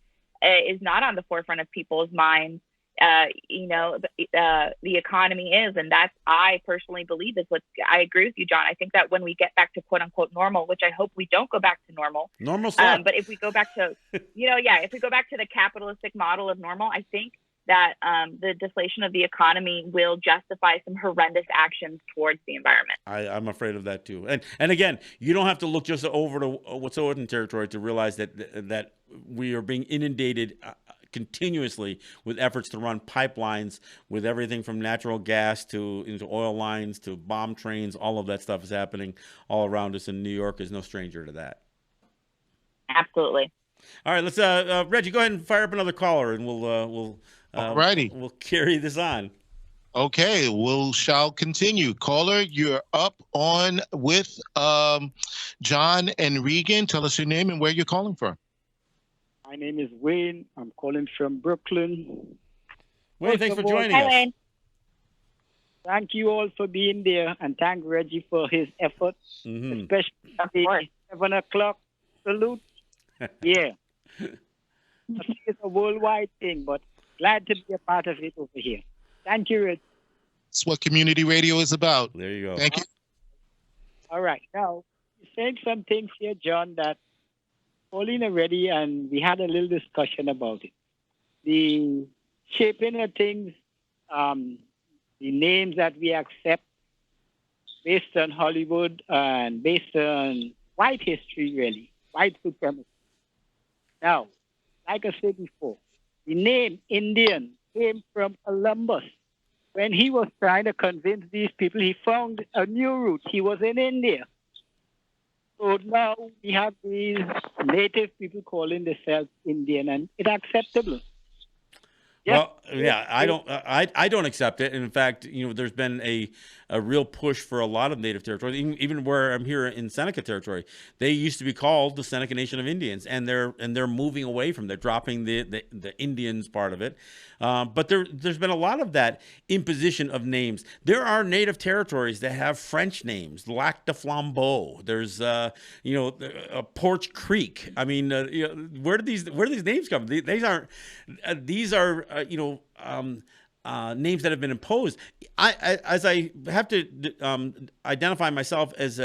is not on the forefront of people's minds. The economy is, and I personally believe is I agree with you, John. I think that when we get back to quote unquote normal, which I hope we don't go back to normal, but if we go back to, if we go back to the capitalistic model of normal, I think that the deflation of the economy will justify some horrendous actions towards the environment. I'm afraid of that too. And again, you don't have to look just over to Wet'suwet'en Territory to realize that we are being inundated continuously with efforts to run pipelines with everything from natural gas into oil lines to bomb trains. All of that stuff is happening all around us, and New York is no stranger to that. Absolutely. All right, let's Reggie, go ahead and fire up another caller, and we'll carry this on. Okay, shall continue. Caller, you're up on with John and Regan. Tell us your name and where you're calling from. My name is Wayne. I'm calling from Brooklyn. Wayne, thanks for joining us. Hi, Wayne. Thank you all for being there, and thank Reggie for his efforts, especially the 7 o'clock salute. Yeah. It's a worldwide thing, but glad to be a part of it over here. Thank you, Reggie. That's what community radio is about. There you go. Thank you. All right. Now, you're saying some things here, John, that Pauline already, and we had a little discussion about it. The shaping of things, the names that we accept based on Hollywood and based on white history, really, white supremacy. Now, like I said before, the name Indian came from Columbus. When he was trying to convince these people, he found a new route. He was in India. So now we have these native people calling themselves Indian, and it's acceptable. Well, yeah, I don't accept it. And in fact, there's been a real push for a lot of native territories, even where I'm here in Seneca territory. They used to be called the Seneca Nation of Indians, and they're moving away from. They're dropping the Indians part of it. But there's been a lot of that imposition of names. There are native territories that have French names, Lac de Flambeau. There's Porch Creek. I mean, where do these names come from? These are names that have been imposed. I have to identify myself as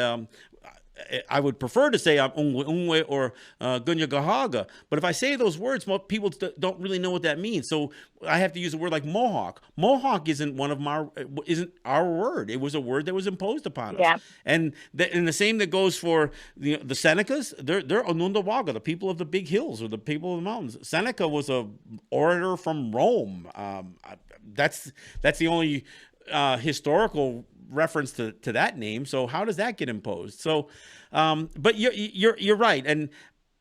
I would prefer to say I'm Ungwe or Gunya Gahaga, but if I say those words, most people don't really know what that means. So I have to use a word like Mohawk. Mohawk isn't our word. It was a word that was imposed upon us. Yeah. And the same that goes for the Senecas. They're Onondaga, the people of the big hills or the people of the mountains. Seneca was a orator from Rome. That's the only historical reference to that name. So how does that get imposed? So, but you're right.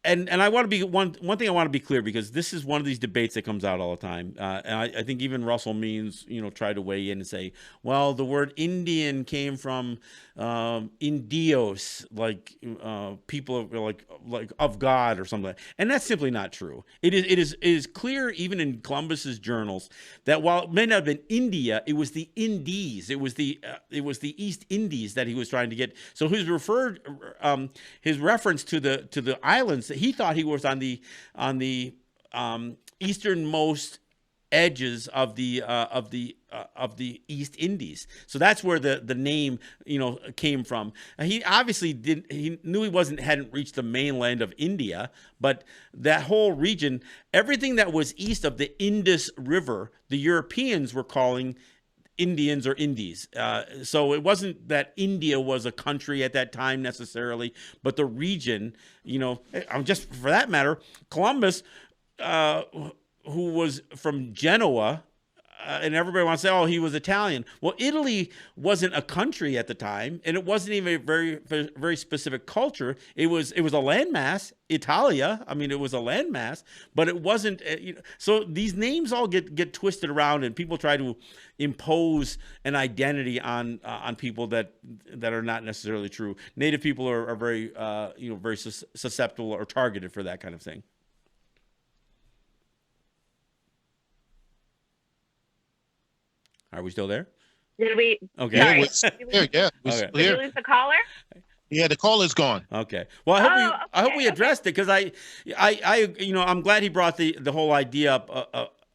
And I want to be one thing I want to be clear, because this is one of these debates that comes out all the time. And I think even Russell Means, tried to weigh in and say, well, the word Indian came from Indios, like people like of God or something. And that's simply not true. It is clear even in Columbus's journals that while it may not have been India, it was the Indies. It was the East Indies that he was trying to get. So his reference to the islands, he thought he was on the easternmost edges of the East Indies. So that's where the name came from. He obviously he knew he hadn't reached the mainland of India, but that whole region, everything that was east of the Indus River, the Europeans were calling Indians or Indies. So it wasn't that India was a country at that time necessarily, but the region, just for that matter, Columbus, who was from Genoa, and everybody wants to say, oh, he was Italian. Well, Italy wasn't a country at the time, and it wasn't even a very, very specific culture. It was a landmass, Italia. I mean, it was a landmass, but it wasn't. So these names all get twisted around, and people try to impose an identity on people that are not necessarily true. Native people are very very susceptible or targeted for that kind of thing. Are we still there? Did we? Okay. Yeah, Did Okay. we lose the caller? Yeah, the call is gone. Okay. Well, I hope we addressed it, because I'm glad he brought the whole idea up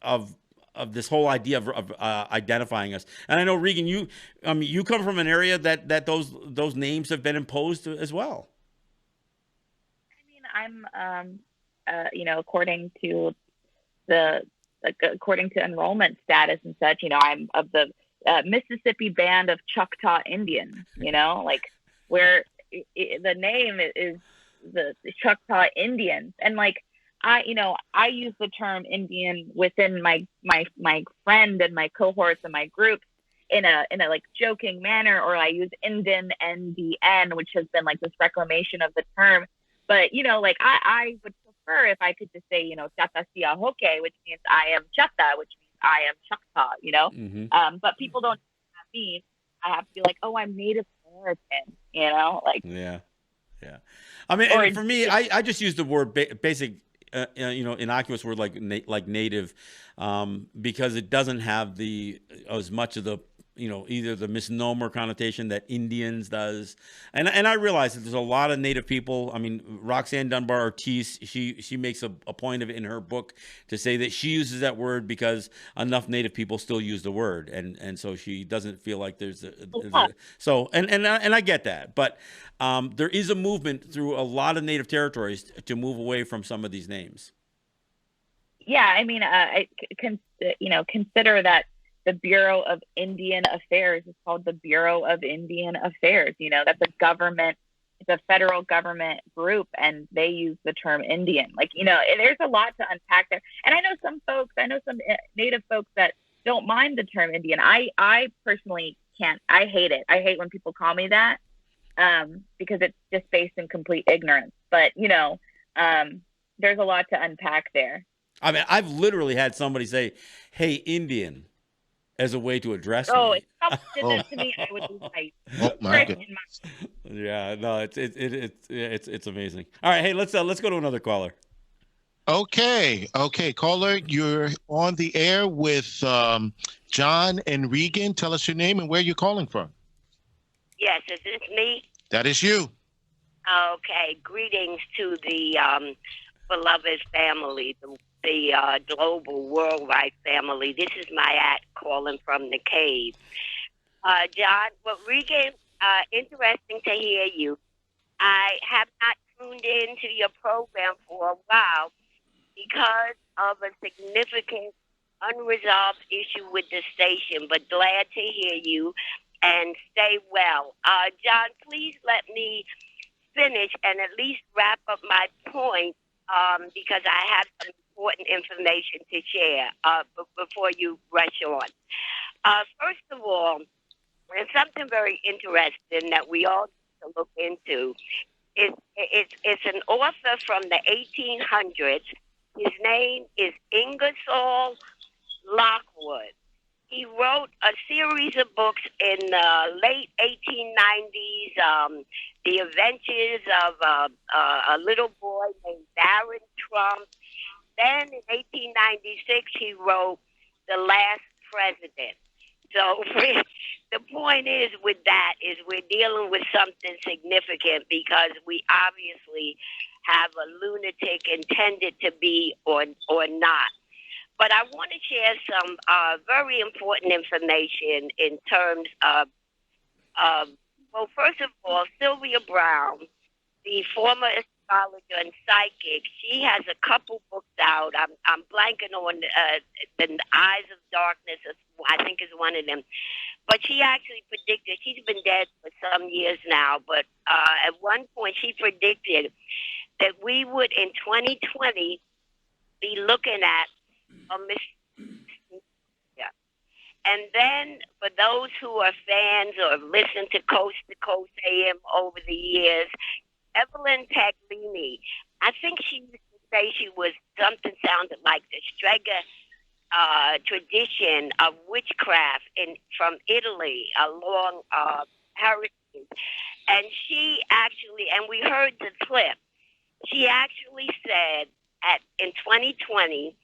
of this whole idea of identifying us. And I know, Regan, you come from an area that those names have been imposed as well. I mean, I'm according to according to enrollment status and such, I'm of the Mississippi Band of Choctaw Indians, where the name is the Choctaw Indians. And I use the term Indian within my friend and my cohorts and my groups in a joking manner, or I use Indian, NDN, which has been this reclamation of the term. But, I would prefer if I could just say, Chata Sia Hoke, which means I am Chata, which means I am Choctaw, Mm-hmm. But people don't know what that means. I have to be like, oh, I'm Native American, Yeah. I mean, and for me, I just use the word basic, innocuous word like native, because it doesn't have as much of the either the misnomer connotation that Indians does. And I realize that there's a lot of Native people. I mean, Roxanne Dunbar Ortiz, she makes a point of it in her book to say that she uses that word because enough Native people still use the word. And so she doesn't feel like there's so, and I get that. But there is a movement through a lot of Native territories to move away from some of these names. Yeah, I mean, consider that the Bureau of Indian Affairs is called the Bureau of Indian Affairs. That's a government, it's a federal government group, and they use the term Indian. There's a lot to unpack there. And I know some Native folks that don't mind the term Indian. I personally can't. I hate it. I hate when people call me that because it's just based in complete ignorance. But, there's a lot to unpack there. I mean, I've literally had somebody say, "Hey, Indian," as a way to address me. If someone did that to me, I would be like, Oh my goodness. Yeah, no, it's amazing. All right, hey, let's go to another caller. Okay, caller, you're on the air with John and Regan. Tell us your name and where you're calling from. Yes, is this me? That is you. Okay, greetings to the beloved family, the global worldwide family. This is my act calling from the cave. John, well, Regan, interesting to hear you. I have not tuned into your program for a while because of a significant unresolved issue with the station, but glad to hear you and stay well. John, please let me finish and at least wrap up my point because I have some important information to share before you rush on. First of all, there's something very interesting that we all need to look into. It's an author from the 1800s. His name is Ingersoll Lockwood. He wrote a series of books in the late 1890s, The Adventures of a Little Boy named Baron Trump. Then in 1896, he wrote The Last President. So the point is with that is we're dealing with something significant because we obviously have a lunatic intended to be or not. But I want to share some very important information in terms of, well, first of all, Sylvia Brown, the former astrologer and psychic, she has a couple books out. I'm blanking on The Eyes of Darkness, I think is one of them. But she actually predicted, she's been dead for some years now, but at one point she predicted that we would in 2020 be looking at a and then for those who are fans or have listened to Coast AM over the years, Evelyn Paglini, I think she used to say she was something sounded like the Strega tradition of witchcraft from Italy along heritage. And she actually, and we heard the clip, she actually said in 2020,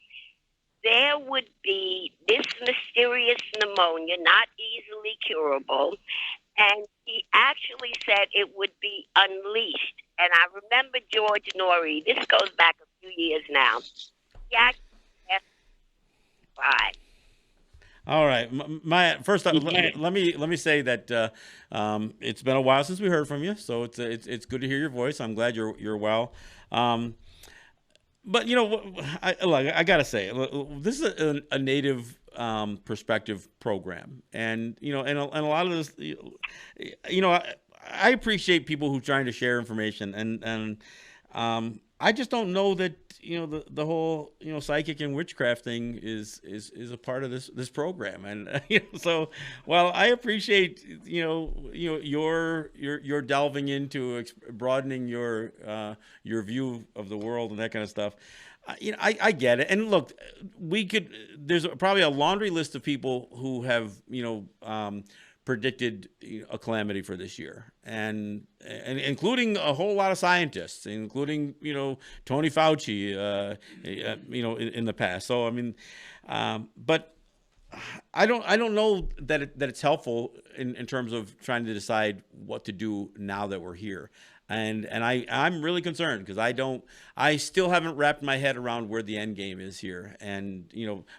there would be this mysterious pneumonia, not easily curable, and he actually said it would be unleashed. And I remember George Norrie, this goes back a few years now. He actually testified. All right, first, let me say that it's been a while since we heard from you, so it's good to hear your voice. I'm glad you're well. But I gotta say, this is a Native perspective program, and and a lot of this, I appreciate people who are trying to share information, and I just don't know that the whole psychic and witchcraft thing is a part of this program, and so while I appreciate you're delving into broadening your view of the world and that kind of stuff, I get it. And look, there's probably a laundry list of people who have predicted a calamity for this year, and including a whole lot of scientists, including Tony Fauci, in the past. So I mean, but I don't know that it's helpful in terms of trying to decide what to do now that we're here. And I'm really concerned because I still haven't wrapped my head around where the end game is here. And,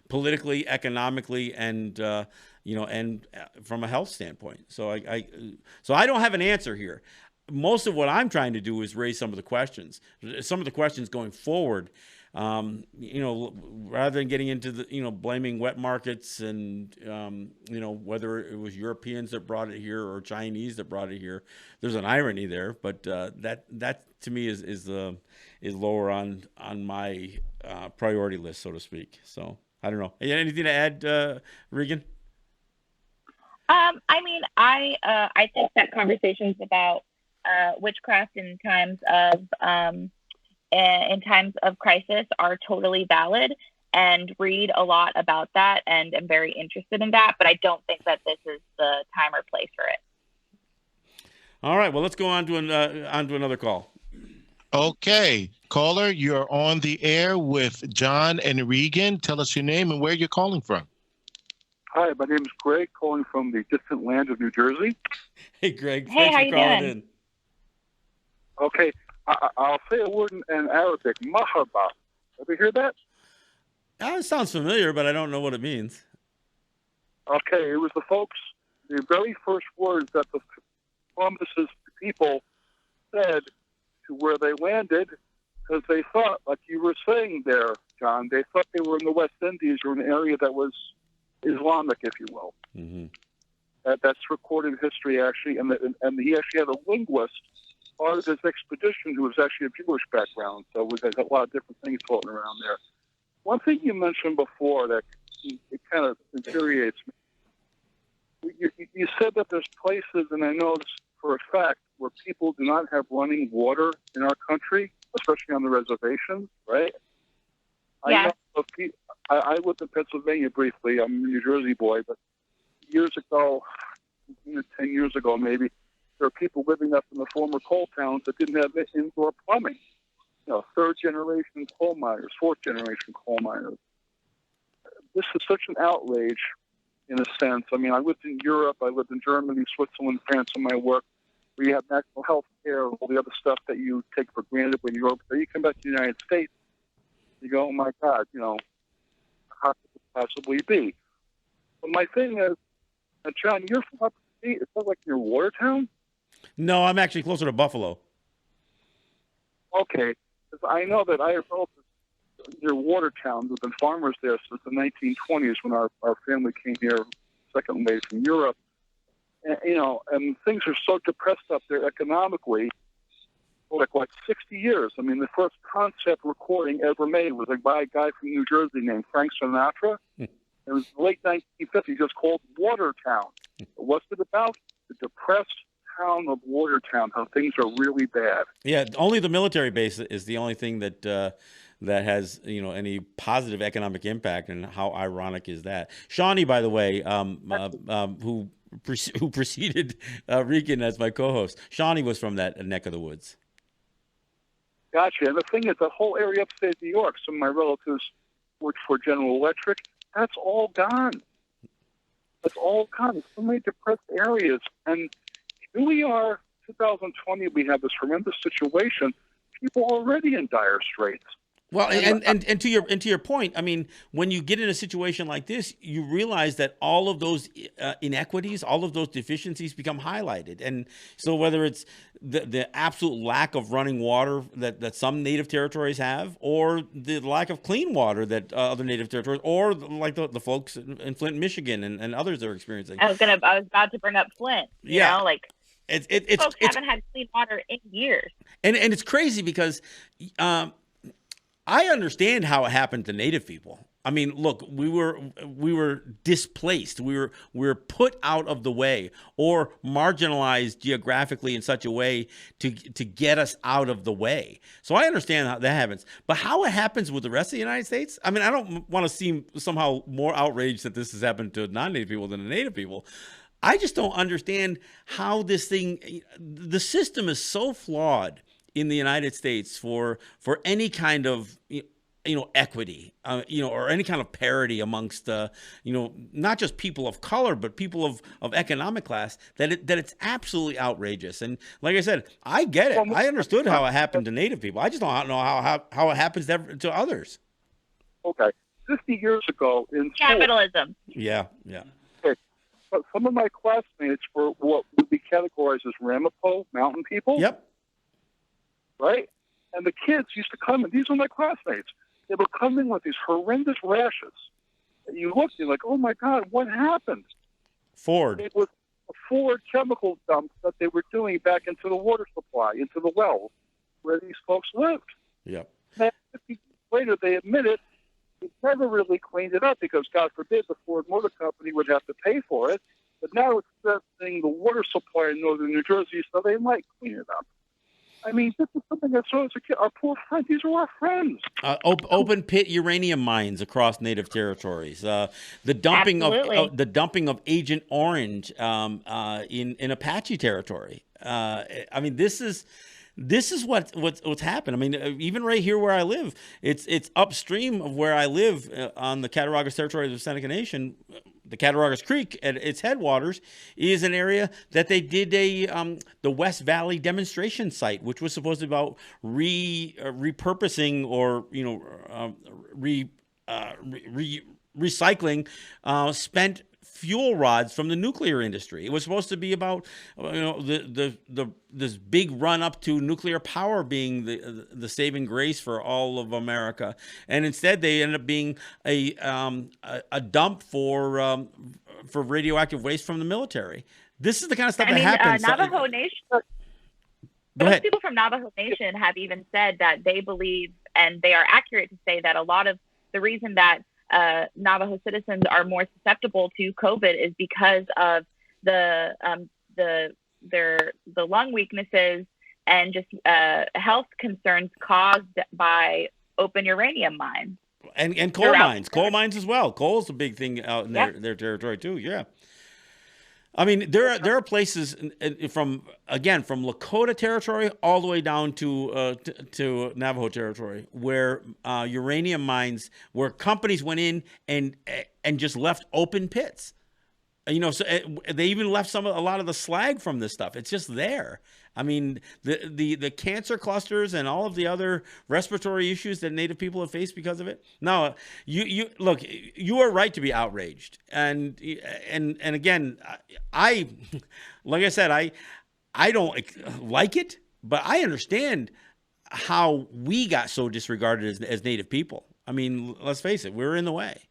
politically, economically, and, and from a health standpoint. So I don't have an answer here. Most of what I'm trying to do is raise some of the questions going forward. Rather than getting into the, blaming wet markets and, whether it was Europeans that brought it here or Chinese that brought it here, there's an irony there, but, that to me is lower on my, priority list, so to speak. So I don't know. Anything to add, Regan? I think that conversations about, witchcraft in times of crisis are totally valid, and read a lot about that, and am very interested in that, but I don't think that this is the time or place for it. All right, well, let's go on to another call. Okay, caller, you're on the air with John and Regan. Tell us your name and where you're calling from. Hi, my name is Greg, calling from the distant land of New Jersey. Hey, Greg. Hey, thanks how for you calling doing? in. Okay, I'll say a word in Arabic, mahaba. Ever hear that? It sounds familiar, but I don't know what it means. Okay, it was the very first words that the Columbus's people said to where they landed, because they thought, like you were saying there, John, they thought they were in the West Indies or an area that was Islamic, if you will. Mm-hmm. That's recorded history, actually, and he actually had a linguist part of his expedition who was actually a Jewish background, so there's a lot of different things floating around there. One thing you mentioned before that it kind of infuriates me, you said that there's places, and I know this for a fact, where people do not have running water in our country, especially on the reservations, right? Yeah. I lived in Pennsylvania briefly. I'm a New Jersey boy, but years ago, 10 years ago maybe, there are people living up in the former coal towns that didn't have indoor plumbing. Third-generation coal miners, fourth-generation coal miners. This is such an outrage, in a sense. I mean, I lived in Europe, I lived in Germany, Switzerland, France in my work. We have national health care and all the other stuff that you take for granted when you're over there. You come back to the United States, you go, oh, my God, how could it possibly be? But my thing is, John, you're from up the state. It sounds like you're Watertown? No, I'm actually closer to Buffalo. Okay, because I know that I have relatives near Watertown who've been farmers there since the 1920s when our family came here second wave from Europe. And, and things are so depressed up there economically for like 60 years. I mean, the first concept recording ever made was by a guy from New Jersey named Frank Sinatra. It was the late 1950s, just called Watertown. What's it about? The depressed town of Watertown, how things are really bad. Yeah, only the military base is the only thing that that has any positive economic impact, and how ironic is that? Shawnee, by the way, who preceded Regan as my co-host, Shawnee was from that neck of the woods. Gotcha. And the thing is, the whole area upstate New York, some of my relatives worked for General Electric. That's all gone. That's all gone. There's so many depressed areas. And here we are, 2020, we have this horrendous situation. People are already in dire straits. Well, and to your point, I mean, when you get in a situation like this, you realize that all of those inequities, all of those deficiencies become highlighted. And so whether it's the absolute lack of running water that some native territories have, or the lack of clean water that other native territories, or like the folks in Flint, Michigan, and others are experiencing. I was about to bring up Flint. Folks haven't had clean water in years. And it's crazy because I understand how it happened to Native people. I mean, look, we were displaced. We were put out of the way, or marginalized geographically in such a way to get us out of the way. So I understand how that happens. But how it happens with the rest of the United States, I mean, I don't want to seem somehow more outraged that this has happened to non-Native people than to Native people. I just don't understand how the system is so flawed in the United States for any kind of equity, or any kind of parity amongst, not just people of color, but people of economic class, that it's absolutely outrageous. And like I said, I get it. I understood how it happened to Native people. I just don't know how it happens to others. Okay. 50 years ago in school, Capitalism. Yeah. but some of my classmates were what would be categorized as Ramapo mountain people. Yep. Right? And the kids used to come in. These were my classmates. They were coming with these horrendous rashes. And you looked, you're like, oh my God, what happened? Ford. It was a Ford chemical dump that they were doing back into the water supply, into the wells where these folks lived. Yep. And 50 years later, they admitted they never really cleaned it up because, God forbid, the Ford Motor Company would have to pay for it. But now it's threatening the water supply in northern New Jersey, so they might clean it up. I mean, this is something that shows our poor friends. These are our friends. Open pit uranium mines across Native territories. The dumping of Agent Orange in Apache territory. I mean, this is what's happened. I mean, even right here where I live, it's upstream of where I live on the Cattaraugus territory of the Seneca Nation. The Cattaraugus Creek at its headwaters is an area that they did the West Valley demonstration site, which was supposed to be about repurposing or recycling spent fuel rods from the nuclear industry. It was supposed to be about this big run up to nuclear power being the saving grace for all of America, and instead they ended up being a dump for radioactive waste from the military. This is the kind of stuff that happens. Navajo Nation. Most people from Navajo Nation have even said that they believe, and they are accurate to say that a lot of the reason that Navajo citizens are more susceptible to COVID is because of the lung weaknesses and just health concerns caused by open uranium mines and coal mines as well. Coal is a big thing out in their territory too. Yeah. I mean, there are places from Lakota territory all the way down to Navajo territory where uranium mines, where companies went in and just left open pits. So they even left a lot of the slag from this stuff. It's just there. I mean, the cancer clusters and all of the other respiratory issues that Native people have faced because of it. No, you look, you are right to be outraged. And again, like I said, I don't like it, but I understand how we got so disregarded as Native people. I mean, let's face it, we're in the way.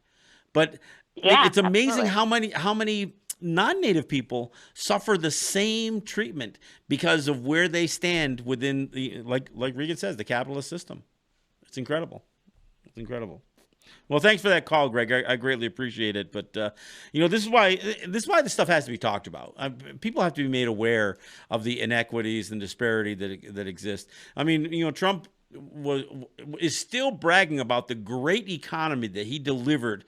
But it's amazing absolutely. how many non-Native people suffer the same treatment because of where they stand within the, like Regan says, the capitalist system. It's incredible. It's incredible. Well, thanks for that call, Greg. I greatly appreciate it. But this is why this stuff has to be talked about. People have to be made aware of the inequities and disparity that exist. I mean, Trump is still bragging about the great economy that he delivered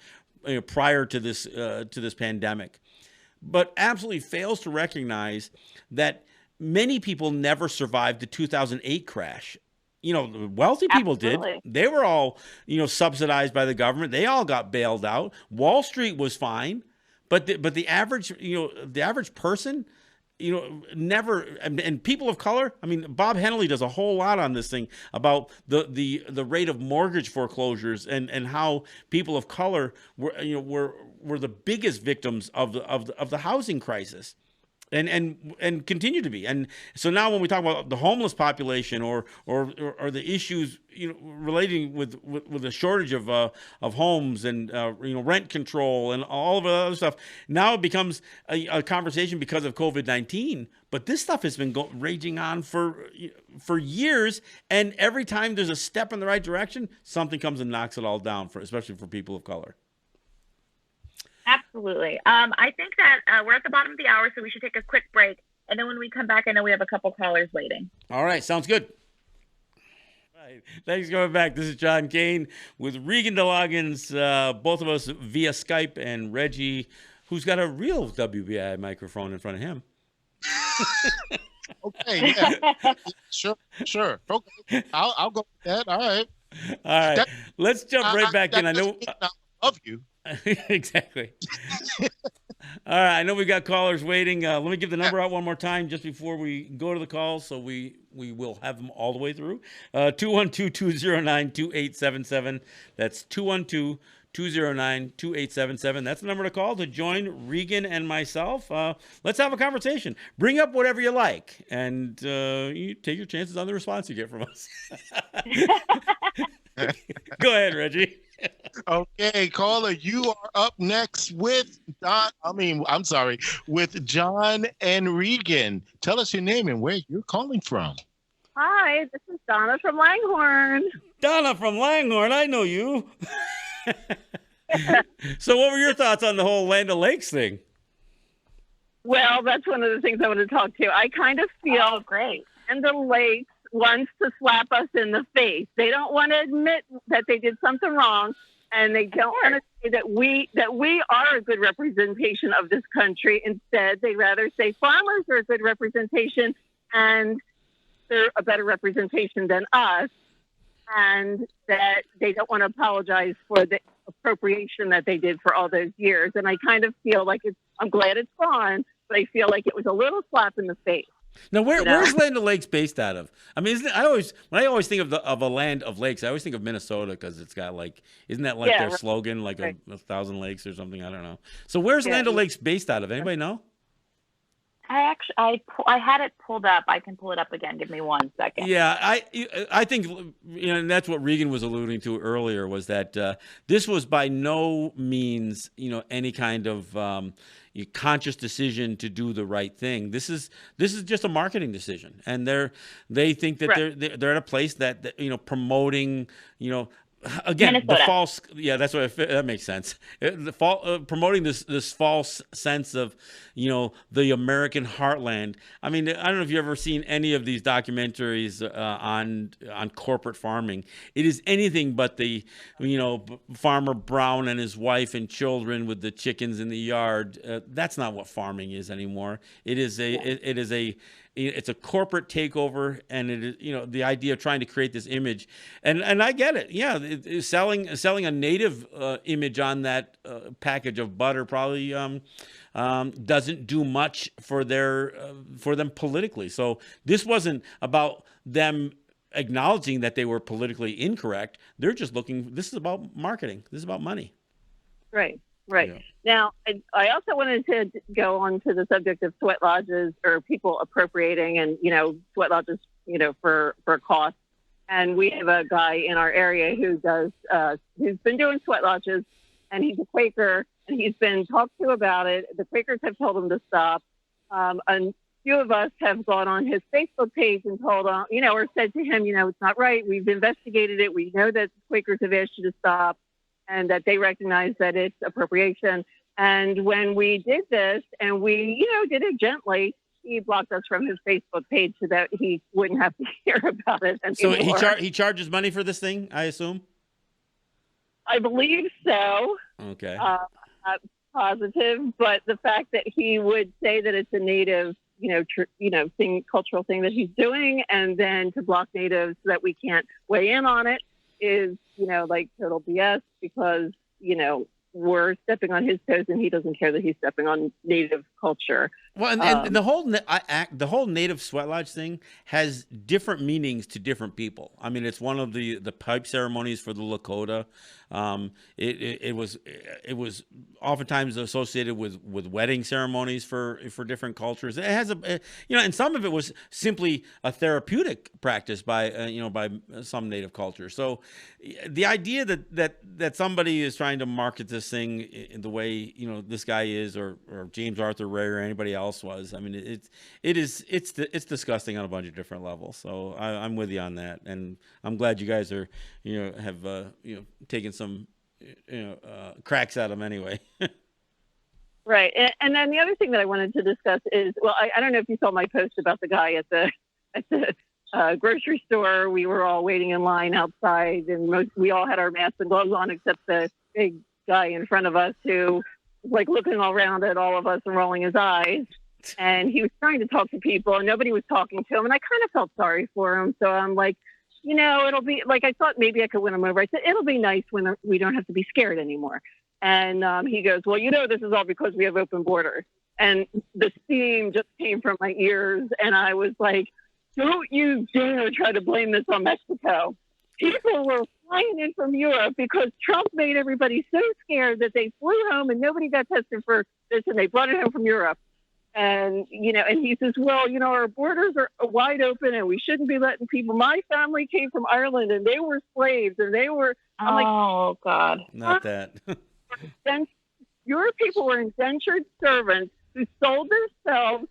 prior to this pandemic, but absolutely fails to recognize that many people never survived the 2008 crash. Wealthy people Absolutely. Did. They were all, subsidized by the government. They all got bailed out. Wall Street was fine, but the average person, never. And people of color. I mean, Bob Henley does a whole lot on this thing about the rate of mortgage foreclosures and how people of color were the biggest victims of the housing crisis. And continue to be. And so now when we talk about the homeless population or the issues relating with the shortage of homes and rent control and all of the other stuff, now it becomes a conversation because of COVID-19. But this stuff has been raging on for years, and every time there's a step in the right direction, something comes and knocks it all down, especially for people of color. Absolutely. I think that we're at the bottom of the hour, so we should take a quick break. And then when we come back, I know we have a couple callers waiting. All right. Sounds good. All right. Thanks for coming back. This is John Kane with Regan DeLoggins, both of us via Skype, and Reggie, who's got a real WBAI microphone in front of him. Okay. Yeah. Sure. Okay. I'll go with that. All right. All right. Let's jump right back in. I know. I love you. Exactly. All right. I know we got callers waiting. Let me give the number out one more time just before we go to the calls, so we will have them all the way through. 212-209-2877. That's 212-209-2877. That's the number to call to join Regan and myself. Let's have a conversation. Bring up whatever you like, and you take your chances on the response you get from us. Go ahead, Reggie. Okay, caller, you are up next with with John and Regan. Tell us your name and where you're calling from. Hi, this is Donna from Langhorne. Donna from Langhorne, I know you. So what were your thoughts on the whole Land O'Lakes thing? Well, that's one of the things I want to talk to. I kind of feel great. Land O'Lakes wants to slap us in the face. They don't want to admit that they did something wrong, and they don't want to say that we are a good representation of this country. Instead, they rather say farmers are a good representation and they're a better representation than us, and that they don't want to apologize for the appropriation that they did for all those years. And I kind of feel like I'm glad it's gone, but I feel like it was a little slap in the face. Now, where's Land O'Lakes based out of? I mean, when I always think of a land of lakes, I always think of Minnesota because it's got isn't that their slogan, like a 1,000 lakes or something? I don't know. So where's Land O'Lakes based out of? Anybody know? I had it pulled up. I can pull it up again. Give me 1 second. Yeah, I think and that's what Regan was alluding to earlier, was that this was by no means any kind of conscious decision to do the right thing. This is just a marketing decision, and they think that they're at a place that promoting again, Minnesota. the false, that's what that makes sense. Promoting this false sense of, the American heartland. I mean, I don't know if you've ever seen any of these documentaries on corporate farming. It is anything but the, Farmer Brown and his wife and children with the chickens in the yard. That's not what farming is anymore. It's a corporate takeover, and it is, the idea of trying to create this image, and I get it. Yeah, selling a native image on that package of butter probably doesn't do much for them politically. So this wasn't about them acknowledging that they were politically incorrect. They're just looking. This is about marketing. This is about money. Right. Yeah. Now, I also wanted to go on to the subject of sweat lodges or people appropriating and, sweat lodges, for cost. And we have a guy in our area who's been doing sweat lodges, and he's a Quaker, and he's been talked to about it. The Quakers have told him to stop. A few of us have gone on his Facebook page and told him, or said to him, it's not right. We've investigated it. We know that Quakers have asked you to stop, and that they recognize that it's appropriation. And when we did this, and we, did it gently, he blocked us from his Facebook page so that he wouldn't have to hear about it anymore. So he charges money for this thing, I assume? I believe so. Okay. Not positive, but the fact that he would say that it's a native, cultural thing that he's doing, and then to block natives so that we can't weigh in on it is, total BS, because, we're stepping on his toes and he doesn't care that he's stepping on native culture. Well, and the whole native sweat lodge thing has different meanings to different people. I mean, it's one of the pipe ceremonies for the Lakota. It was oftentimes associated with wedding ceremonies for different cultures. It has and some of it was simply a therapeutic practice by some native cultures. So the idea that somebody is trying to market this thing in the way this guy is, or James Arthur Ray or anybody else was, I mean, it's disgusting on a bunch of different levels. So I'm with you on that, and I'm glad you guys are have taken some cracks at them anyway. Right, and then the other thing that I wanted to discuss is, well, I don't know if you saw my post about the guy at the grocery store. We were all waiting in line outside, and we all had our masks and gloves on, except the big guy in front of us who was like looking all around at all of us and rolling his eyes. And he was trying to talk to people, and nobody was talking to him. And I kind of felt sorry for him. So I'm like, it'll be like, I thought maybe I could win him over. I said, it'll be nice when we don't have to be scared anymore. And he goes, well, this is all because we have open borders. And the steam just came from my ears. And I was like, don't you dare try to blame this on Mexico. People were flying in from Europe because Trump made everybody so scared that they flew home and nobody got tested for this, and they brought it home from Europe. And, and he says, well, our borders are wide open and we shouldn't be letting people. My family came from Ireland and they were slaves and they were, I'm like, oh, God. Not that. Your people were indentured servants who sold themselves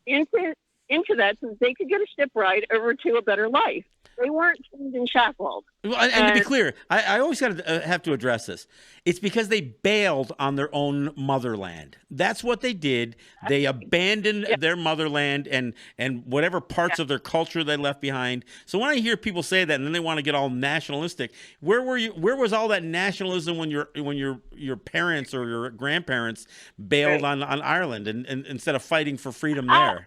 into that so that they could get a ship ride over to a better life. They weren't chained and shackled. Well, and to be clear, I always have to address this. It's because they bailed on their own motherland. That's what they did. They abandoned their motherland and whatever parts of their culture they left behind. So when I hear people say that and then they want to get all nationalistic, where were you? Where was all that nationalism when your parents or your grandparents bailed on Ireland and instead of fighting for freedom there?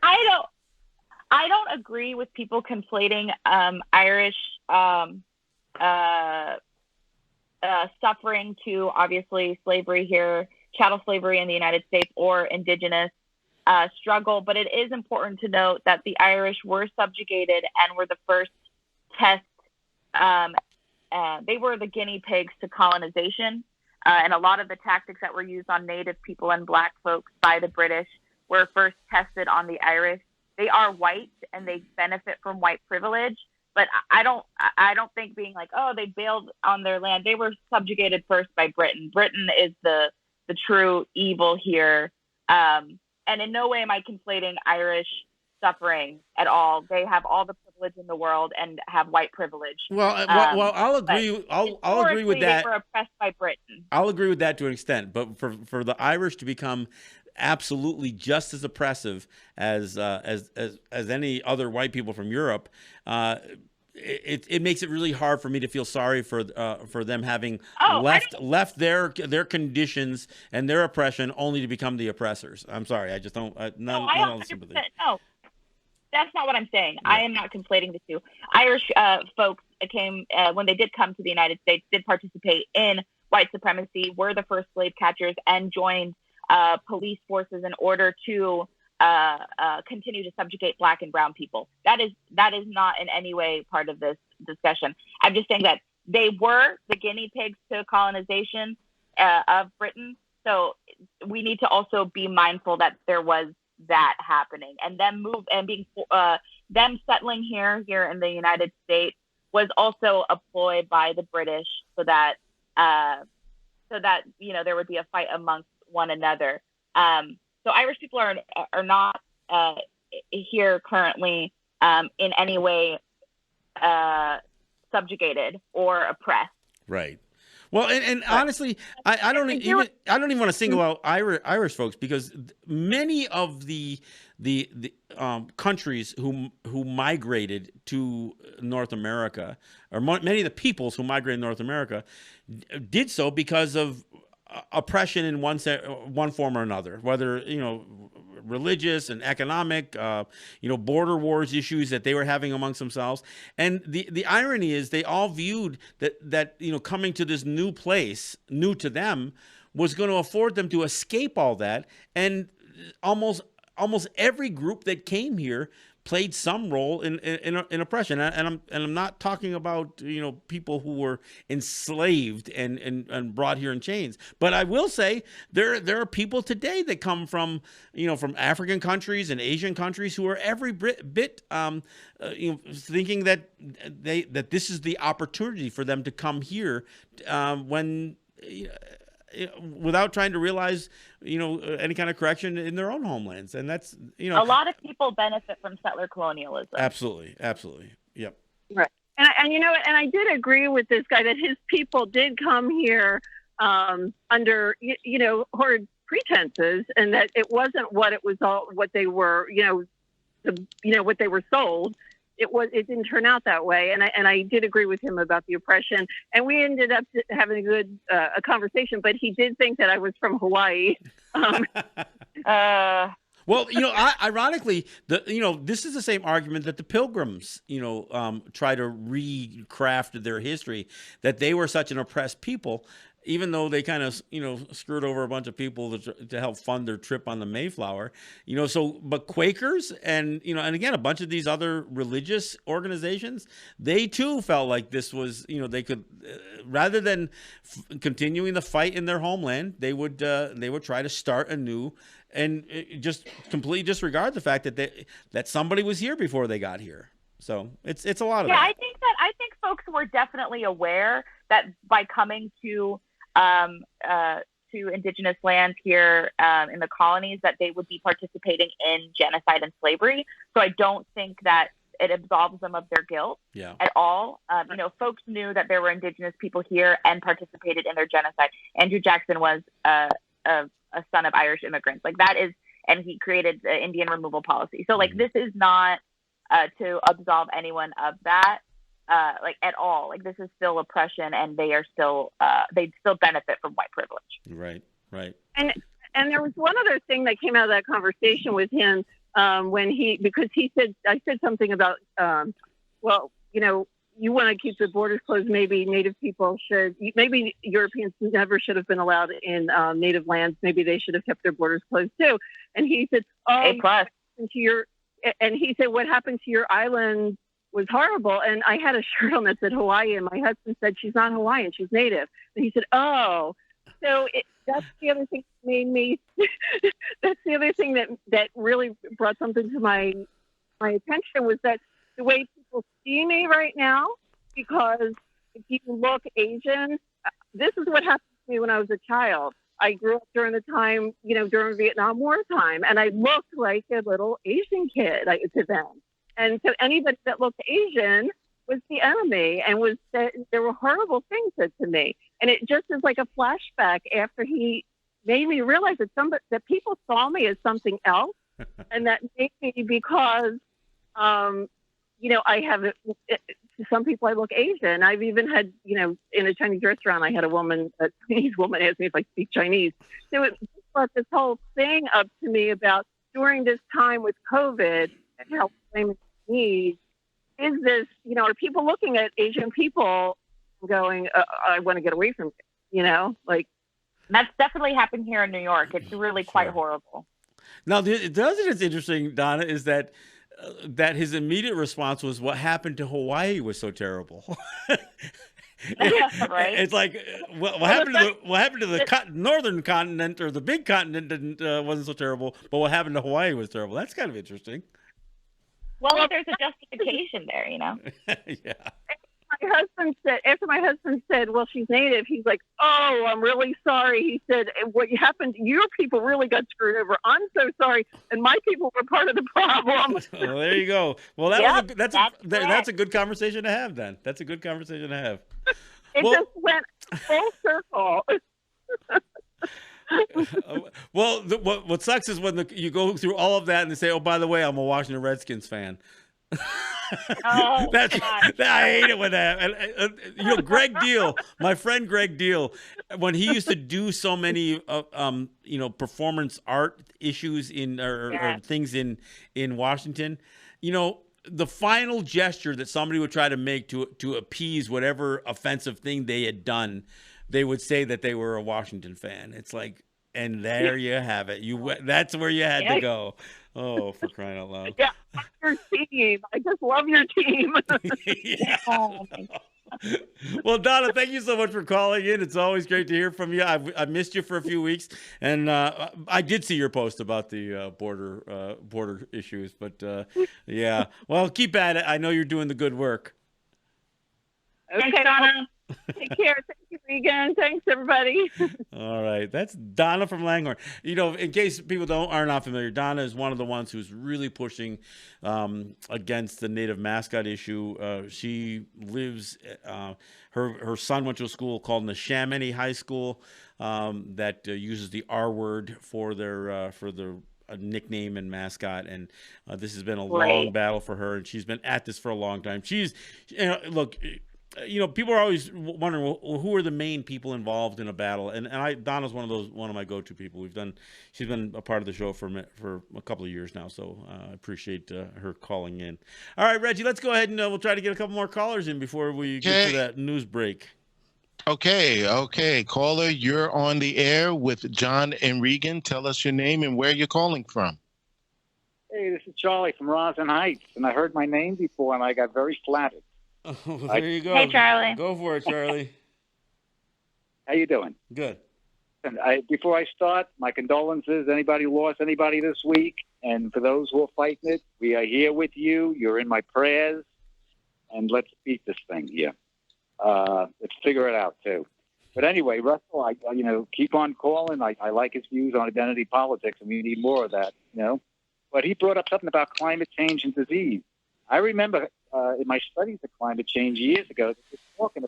I don't agree with people conflating Irish suffering to obviously slavery here, chattel slavery in the United States, or indigenous struggle. But it is important to note that the Irish were subjugated and were the first test. They were the guinea pigs to colonization. And a lot of the tactics that were used on Native people and Black folks by the British were first tested on the Irish. They are white and they benefit from white privilege, but I don't think being like, oh, they bailed on their land. They were subjugated first by Britain. Britain is the true evil here. And in no way am I conflating Irish suffering at all. They have all the privilege in the world and have white privilege. Well, I'll agree. I'll agree with that. They were oppressed by Britain. I'll agree with that to an extent, but for the Irish to become absolutely just as oppressive as any other white people from Europe, it makes it really hard for me to feel sorry for them having left their conditions and their oppression only to become the oppressors. I'm sorry, I just don't. None of the sympathy. No, that's not what I'm saying. Yeah. I am not conflating the two. Irish folks came when they did come to the United States, did participate in white supremacy, were the first slave catchers, and joined police forces in order to continue to subjugate Black and brown people. That is not in any way part of this discussion. I'm just saying that they were the guinea pigs to colonization of Britain. So we need to also be mindful that there was that happening, and them settling here in the United States was also a ploy by the British so that there would be a fight amongst one another. So Irish people are not here currently in any way subjugated or oppressed. Right. Well, and honestly, I don't even want to single out Irish folks, because many of the countries who migrated to North America, or many of the peoples who migrated to North America, did so because of oppression in one form or another, whether religious and economic, border wars issues that they were having amongst themselves. And the irony is they all viewed that coming to this new place, new to them, was going to afford them to escape all that. And almost every group that came here played some role in oppression, and I'm not talking about people who were enslaved and brought here in chains, but I will say there are people today that come from African countries and Asian countries who are every bit thinking that this is the opportunity for them to come here when. Without trying to realize, any kind of correction in their own homelands. And that's, a lot of people benefit from settler colonialism. Absolutely. Yep. Right. And I did agree with this guy that his people did come here under, horrid pretenses, and that it wasn't what they were, what they were sold. It didn't turn out that way, and I did agree with him about the oppression, and we ended up having a good a conversation. But he did think that I was from Hawaii. Well, ironically, this is the same argument that the Pilgrims, try to recraft their history, that they were such an oppressed people, even though they kind of, screwed over a bunch of people to help fund their trip on the Mayflower, but Quakers and again, a bunch of these other religious organizations, they too felt like this was, they could, rather than continuing the fight in their homeland, they would try to start anew and just completely disregard the fact that somebody was here before they got here. So it's a lot of that. I think folks were definitely aware that by coming to indigenous lands here in the colonies, that they would be participating in genocide and slavery. So I don't think that it absolves them of their guilt at all. Folks knew that there were indigenous people here and participated in their genocide. Andrew Jackson was a son of Irish immigrants. Like that is, and he created the Indian removal policy. So like this is not to absolve anyone of that. At all. Like this is still oppression, and they are still they still benefit from white privilege. Right. And there was one other thing that came out of that conversation with him because I said something about you want to keep the borders closed. Maybe Native people maybe Europeans never should have been allowed in Native lands. Maybe they should have kept their borders closed too. And he said, A+. And he said, what happened to your island was horrible. And I had a shirt on that said Hawaii, and my husband said, she's not Hawaiian, she's Native. And he said, oh, so that's the other thing that made me, that's the other thing that really brought something to my attention, was that the way people see me right now, because if you look Asian, this is what happened to me when I was a child. I grew up during the time, during Vietnam War time, and I looked like a little Asian kid to them. And so anybody that looked Asian was the enemy, and there were horrible things said to me. And it just is like a flashback after he made me realize that people saw me as something else, and that maybe because, I have to some people I look Asian. I've even had, in a Chinese restaurant, I had a Chinese woman ask me if I speak Chinese. So it brought this whole thing up to me about during this time with COVID and how famous needs is this, are people looking at Asian people going, I want to get away from it, that's definitely happened here in New York. It's really quite horrible. Now, the other thing that's interesting, Donna, is that his immediate response was, what happened to Hawaii was so terrible. Right. It's like, what happened to the northern continent, or the big continent wasn't so terrible, but what happened to Hawaii was terrible. That's kind of interesting. Well, there's a justification there, Yeah. After my husband said, well, she's Native, he's like, oh, I'm really sorry. He said, what happened, your people really got screwed over. I'm so sorry. And my people were part of the problem. Well, there you go. Well, that's a good conversation to have then. That's a good conversation to have. It just went full circle. Well, what sucks is when you go through all of that and they say, oh, by the way, I'm a Washington Redskins fan. Oh, I hate it when that. Greg Deal, my friend Greg Deal, when he used to do so many, performance art issues or things in Washington, the final gesture that somebody would try to make to appease whatever offensive thing they had done, they would say that they were a Washington fan. It's like, and there you have it. That's where you had to go. Oh, for crying out loud. Yeah, your team. I just love your team. Oh, well, Donna, thank you so much for calling in. It's always great to hear from you. I missed you for a few weeks, and I did see your post about the border issues. But yeah, well, keep at it. I know you're doing the good work. Okay, Donna. Take care. Thank you, Regan. Thanks, everybody. All right. That's Donna from Langhorne. In case people are not familiar, Donna is one of the ones who's really pushing against the Native mascot issue. She lives, her son went to a school called Neshaminy High School that uses the R word for their nickname and mascot, and this has been a long battle for her, and she's been at this for a long time. Look, people are always wondering, well, who are the main people involved in a battle? And Donna's one of my go-to people. She's been a part of the show for a couple of years now, so I appreciate her calling in. All right, Reggie, let's go ahead and we'll try to get a couple more callers in before we get to that news break. Okay. Caller, you're on the air with John and Regan. Tell us your name and where you're calling from. Hey, this is Charlie from Roslyn Heights, and I heard my name before, and I got very flattered. Oh, there you go. Hey, Charlie. Go for it, Charlie. How you doing? Good. And before I start, my condolences. Anybody who lost anybody this week, and for those who are fighting it, we are here with you. You're in my prayers, and let's beat this thing here. Let's figure it out too. But anyway, Russell, I keep on calling. I like his views on identity politics, and we need more of that. But he brought up something about climate change and disease. I remember in my studies of climate change years ago, they were talking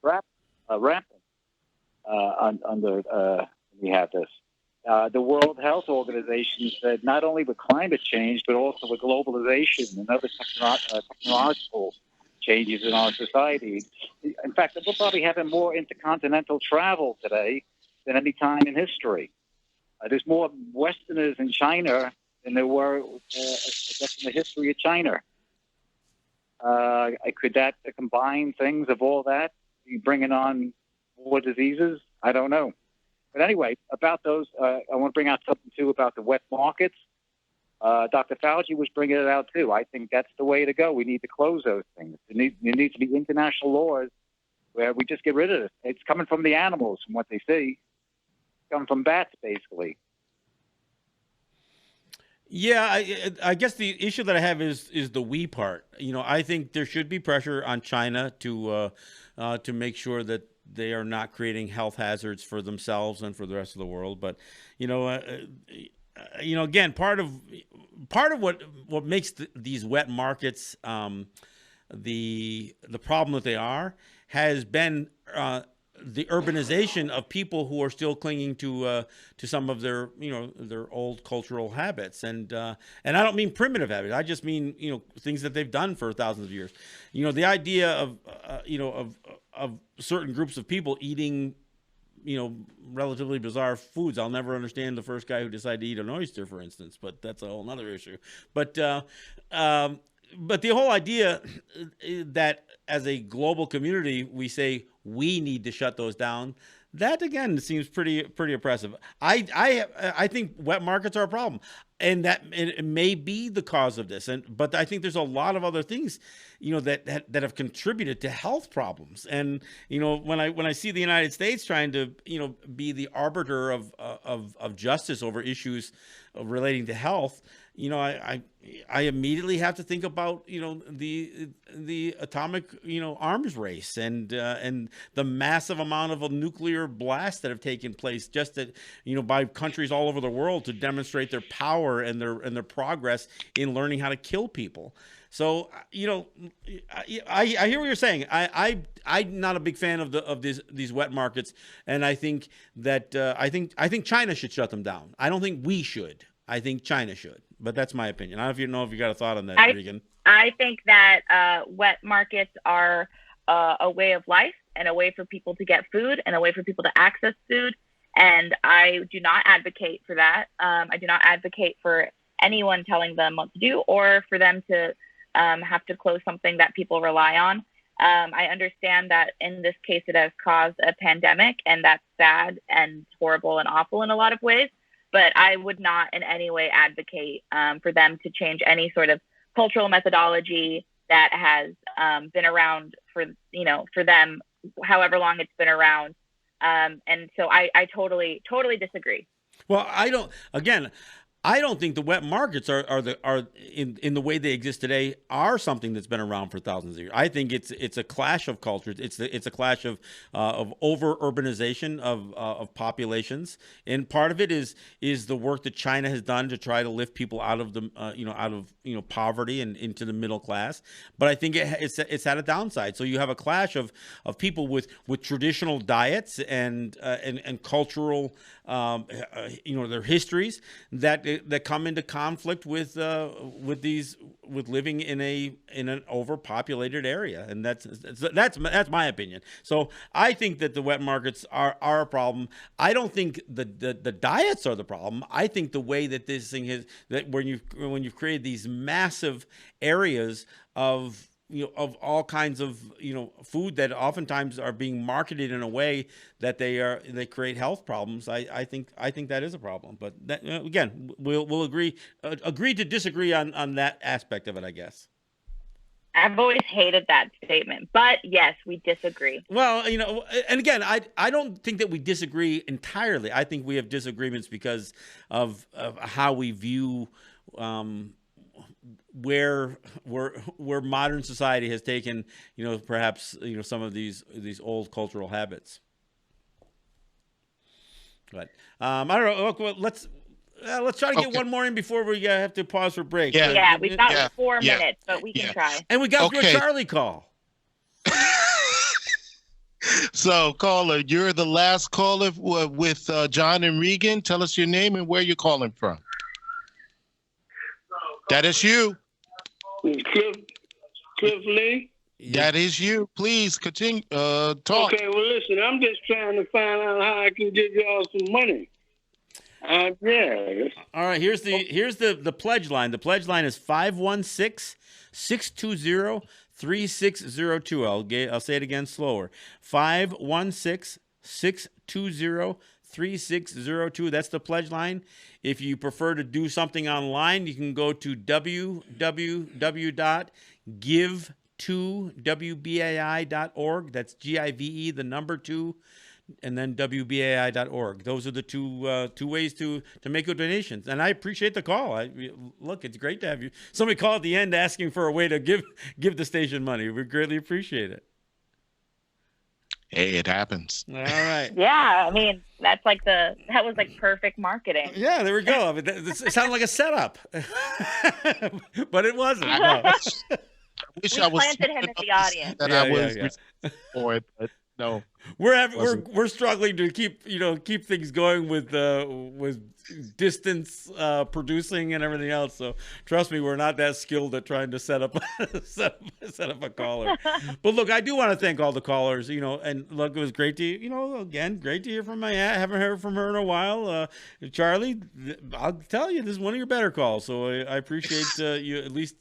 about rampant under we have this. The World Health Organization said not only with climate change, but also with globalization and other technological changes in our society. In fact, we're probably having more intercontinental travel today than any time in history. There's more Westerners in China than there were, I guess, in the history of China. Could that combine things of all that, bringing on more diseases? I don't know. But anyway, about those, I want to bring out something, too, about the wet markets. Dr. Fauci was bringing it out, too. I think that's the way to go. We need to close those things. There needs to be international laws where we just get rid of it. It's coming from the animals, from what they see. It's coming from bats, basically. Yeah, I guess the issue that I have is the we part. I think there should be pressure on China to make sure that they are not creating health hazards for themselves and for the rest of the world. But again, part of what makes these wet markets the problem that they are has been the urbanization of people who are still clinging to some of their their old cultural habits, and I don't mean primitive habits. I just mean things that they've done for thousands of years. The idea of certain groups of people eating relatively bizarre foods. I'll never understand the first guy who decided to eat an oyster, for instance, but that's a whole other issue. But the whole idea that as a global community, we say we need to shut those down, that again seems pretty oppressive. I think wet markets are a problem, and that it may be the cause of this. But I think there's a lot of other things, that have contributed to health problems. And when I see the United States trying to be the arbiter of justice over issues relating to health, I immediately have to think about the atomic arms race and the massive amount of nuclear blasts that have taken place just that by countries all over the world to demonstrate their power and their progress in learning how to kill people. So I hear what you're saying. I'm not a big fan of these wet markets, and I think that I think China should shut them down. I don't think we should. I think China should, but that's my opinion. I don't know if you got a thought on that, Regan. I think that wet markets are a way of life and a way for people to get food and a way for people to access food. And I do not advocate for that. I do not advocate for anyone telling them what to do or for them to have to close something that people rely on. I understand that in this case, it has caused a pandemic, and that's sad and horrible and awful in a lot of ways. But I would not in any way advocate for them to change any sort of cultural methodology that has been around for them, however long it's been around. And so I totally disagree. Well, I don't think the wet markets are in the way they exist today are something that's been around for thousands of years. I think it's a clash of cultures. It's a clash of over urbanization of populations, and part of it is the work that China has done to try to lift people out of the poverty and into the middle class. But I think it's had a downside. So you have a clash of people with traditional diets and cultural their histories that that come into conflict with living in an overpopulated area, and that's my opinion. So I think that the wet markets are a problem. I don't think the diets are the problem. I think the way that this thing is, that when you've created these massive areas of all kinds of food that oftentimes are being marketed in a way that they create health problems. I think that is a problem. But that, again, we'll agree to disagree on that aspect of it, I guess. I've always hated that statement, but yes, we disagree. Well, and again, I don't think that we disagree entirely. I think we have disagreements because of how we view where modern society has taken, perhaps, some of these old cultural habits. But I don't know. Let's try to get one more in before we have to pause for break. Yeah, we've got 4 minutes, but we can try. And we got through a Charlie call. So, caller, you're the last caller with John and Regan. Tell us your name and where you're calling from. That is you. Cliff Lee? That is you. Please continue. Talk. Okay, well, listen, I'm just trying to find out how I can give y'all some money. Yeah. All right, here's the pledge line. The pledge line is 516-620-3602. I'll say it again slower. 516-620-3602. That's the pledge line. If you prefer to do something online, you can go to www.give2wbai.org. That's GIVE, the number 2, and then WBAI.org. Those are the two ways to make your donations. And I appreciate the call. Look, it's great to have you. Somebody call at the end asking for a way to give the station money. We greatly appreciate it. Hey, it happens. All right. Yeah, I mean, that was like perfect marketing. Yeah, there we go. I mean, it sounded like a setup, but it wasn't. No. I wish we I was planted him in the audience. That I was for it, but no. We're struggling to keep things going with distance producing and everything else. So trust me, we're not that skilled at trying to set up a caller. But look, I do want to thank all the callers. And look, it was great to great to hear from I haven't heard from her in a while. Charlie, I'll tell you, this is one of your better calls. So I appreciate you at least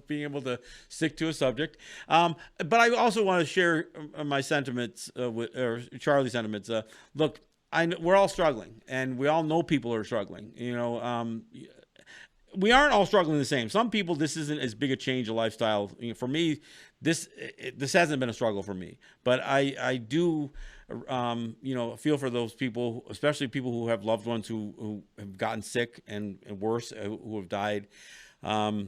being able to stick to a subject. But I also want to share my sentiments or Charlie's sentiments. Look, we're all struggling, and we all know people are struggling. We aren't all struggling the same. Some people, this isn't as big a change of lifestyle. For me, this hasn't been a struggle for me. But I do, feel for those people, especially people who have loved ones who have gotten sick and worse, who have died. I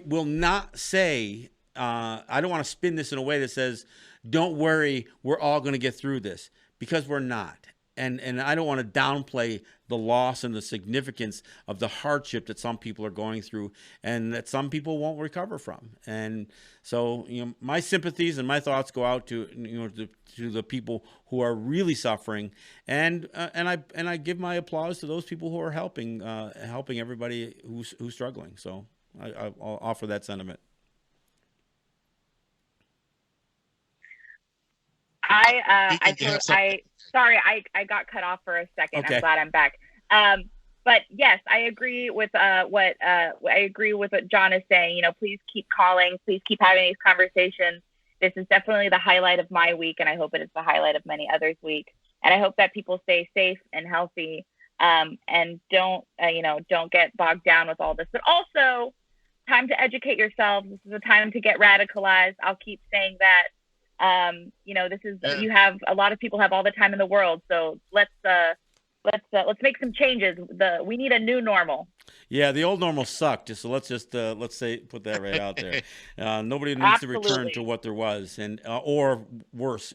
will not say, I don't want to spin this in a way that says, don't worry, we're all going to get through this, because we're not. And I don't want to downplay the loss and the significance of the hardship that some people are going through and that some people won't recover from. And so, my sympathies and my thoughts go out to the people who are really suffering, and I give my applause to those people who are helping everybody who's struggling. So I'll offer that sentiment. Sorry, I got cut off for a second. Okay. I'm glad I'm back. But yes, I agree with what John is saying. Please keep calling. Please keep having these conversations. This is definitely the highlight of my week, and I hope it is the highlight of many others' week. And I hope that people stay safe and healthy, and don't get bogged down with all this. But also, time to educate yourselves. This is a time to get radicalized. I'll keep saying that. You have a lot of people have all the time in the world. So let's make some changes. We need a new normal. Yeah, the old normal sucked. So let's put that right out there. Nobody needs to return to what there was, and or worse,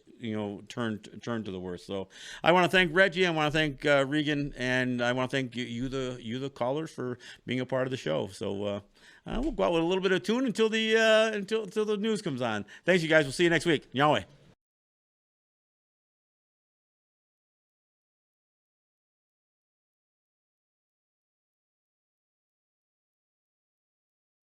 turn to the worst. So I want to thank Reggie. I want to thank Regan, and I want to thank you the callers for being a part of the show. So we'll go out with a little bit of tune until the news comes on. Thanks, you guys. We'll see you next week. Yahweh.